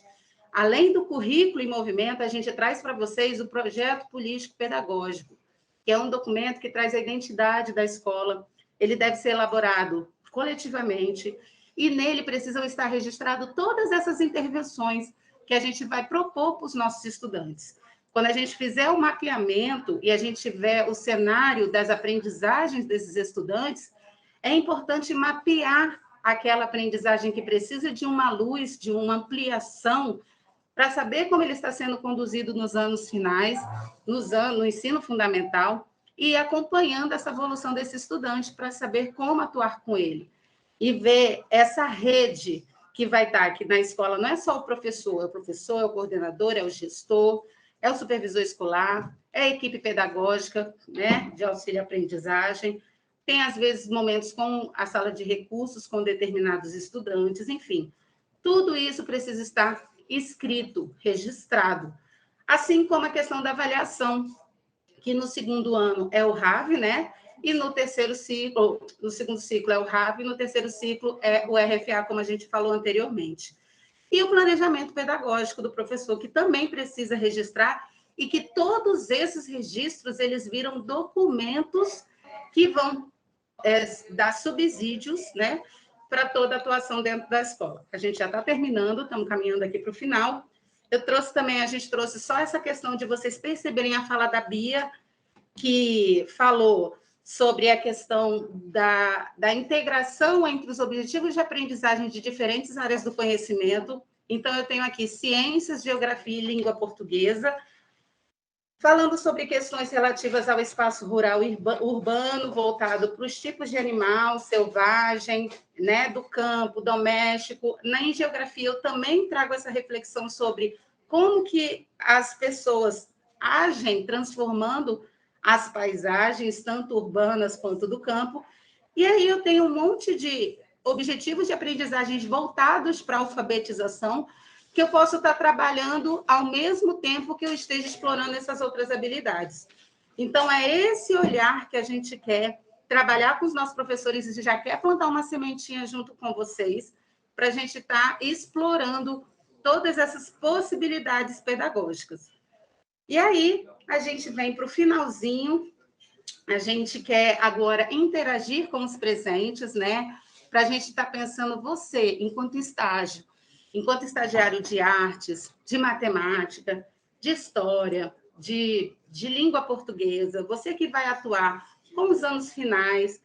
Além do currículo em movimento, a gente traz para vocês o projeto político-pedagógico, que é um documento que traz a identidade da escola. Ele deve ser elaborado coletivamente e nele precisam estar registradas todas essas intervenções que a gente vai propor para os nossos estudantes. Quando a gente fizer o mapeamento e a gente tiver o cenário das aprendizagens desses estudantes, é importante mapear aquela aprendizagem que precisa de uma luz, de uma ampliação, para saber como ele está sendo conduzido nos anos finais, no ensino fundamental, e acompanhando essa evolução desse estudante para saber como atuar com ele. E ver essa rede que vai estar aqui na escola, não é só o professor, é o coordenador, é o gestor, é o supervisor escolar, é a equipe pedagógica, né, de auxílio-aprendizagem, tem, às vezes, momentos com a sala de recursos, com determinados estudantes, enfim. Tudo isso precisa estar escrito, registrado. Assim como a questão da avaliação, que no segundo ano é o RAV, né? E no terceiro ciclo, no segundo ciclo é o RAV, e no terceiro ciclo é o RFA, como a gente falou anteriormente. E o planejamento pedagógico do professor, que também precisa registrar, e que todos esses registros, eles viram documentos que vão dar subsídios, né, para toda a atuação dentro da escola. A gente já está terminando, estamos caminhando aqui para o final. A gente trouxe só essa questão de vocês perceberem a fala da Bia, que falou sobre a questão da integração entre os objetivos de aprendizagem de diferentes áreas do conhecimento. Então, eu tenho aqui ciências, geografia e língua portuguesa, falando sobre questões relativas ao espaço rural e urbano, voltado para os tipos de animal, selvagem, né, do campo, doméstico. Em geografia, eu também trago essa reflexão sobre como que as pessoas agem transformando as paisagens, tanto urbanas quanto do campo. E aí eu tenho um monte de objetivos de aprendizagens voltados para a alfabetização, que eu posso estar trabalhando ao mesmo tempo que eu esteja explorando essas outras habilidades. Então, é esse olhar que a gente quer trabalhar com os nossos professores e já quer plantar uma sementinha junto com vocês, para a gente estar explorando todas essas possibilidades pedagógicas. E aí, a gente vem para o finalzinho, a gente quer agora interagir com os presentes, né? Para a gente estar pensando você, enquanto estágio, enquanto estagiário de artes, de matemática, de história, de língua portuguesa, você que vai atuar com os anos finais,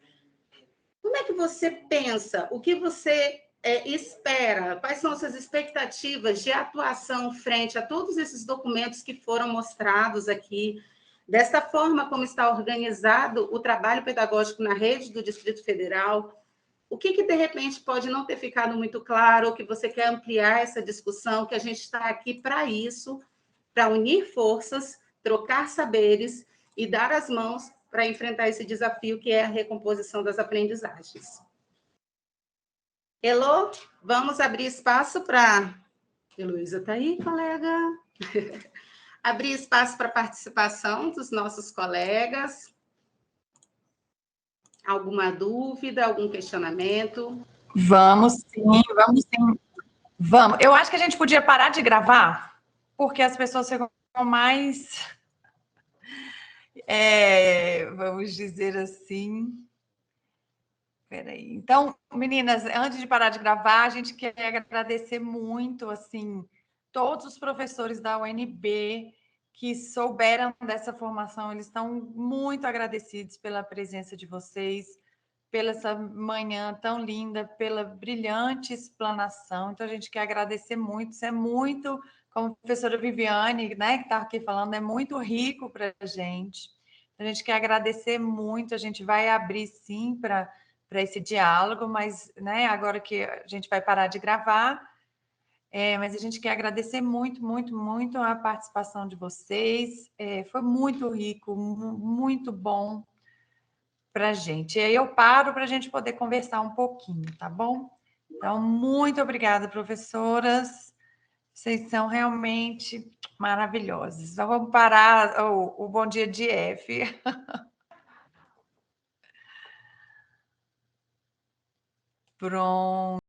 como é que você pensa? O que você espera? Quais são as suas expectativas de atuação frente a todos esses documentos que foram mostrados aqui? Desta forma como está organizado o trabalho pedagógico na rede do Distrito Federal, o que de repente pode não ter ficado muito claro, ou que você quer ampliar essa discussão, que a gente está aqui para isso, para unir forças, trocar saberes e dar as mãos para enfrentar esse desafio que é a recomposição das aprendizagens. Elô, vamos abrir espaço para... Heloísa está aí, colega? Abrir espaço para participação dos nossos colegas. Alguma dúvida, algum questionamento? Vamos sim, vamos sim. Vamos. Eu acho que a gente podia parar de gravar, porque as pessoas ficam mais, vamos dizer assim... Peraí. Então, meninas, antes de parar de gravar, a gente quer agradecer muito, assim, todos os professores da UNB que souberam dessa formação. Eles estão muito agradecidos pela presença de vocês, pela essa manhã tão linda, pela brilhante explanação. Então, a gente quer agradecer muito. Isso é muito, como a professora Viviane, né, que está aqui falando, é muito rico para a gente. A gente quer agradecer muito. A gente vai abrir, sim, para esse diálogo, mas, né, agora que a gente vai parar de gravar, mas a gente quer agradecer muito, muito, muito a participação de vocês. Foi muito rico, muito bom para a gente. E aí eu paro para a gente poder conversar um pouquinho, tá bom? Então, muito obrigada, professoras. Vocês são realmente maravilhosos. Só vamos parar o bom dia de F. Pronto.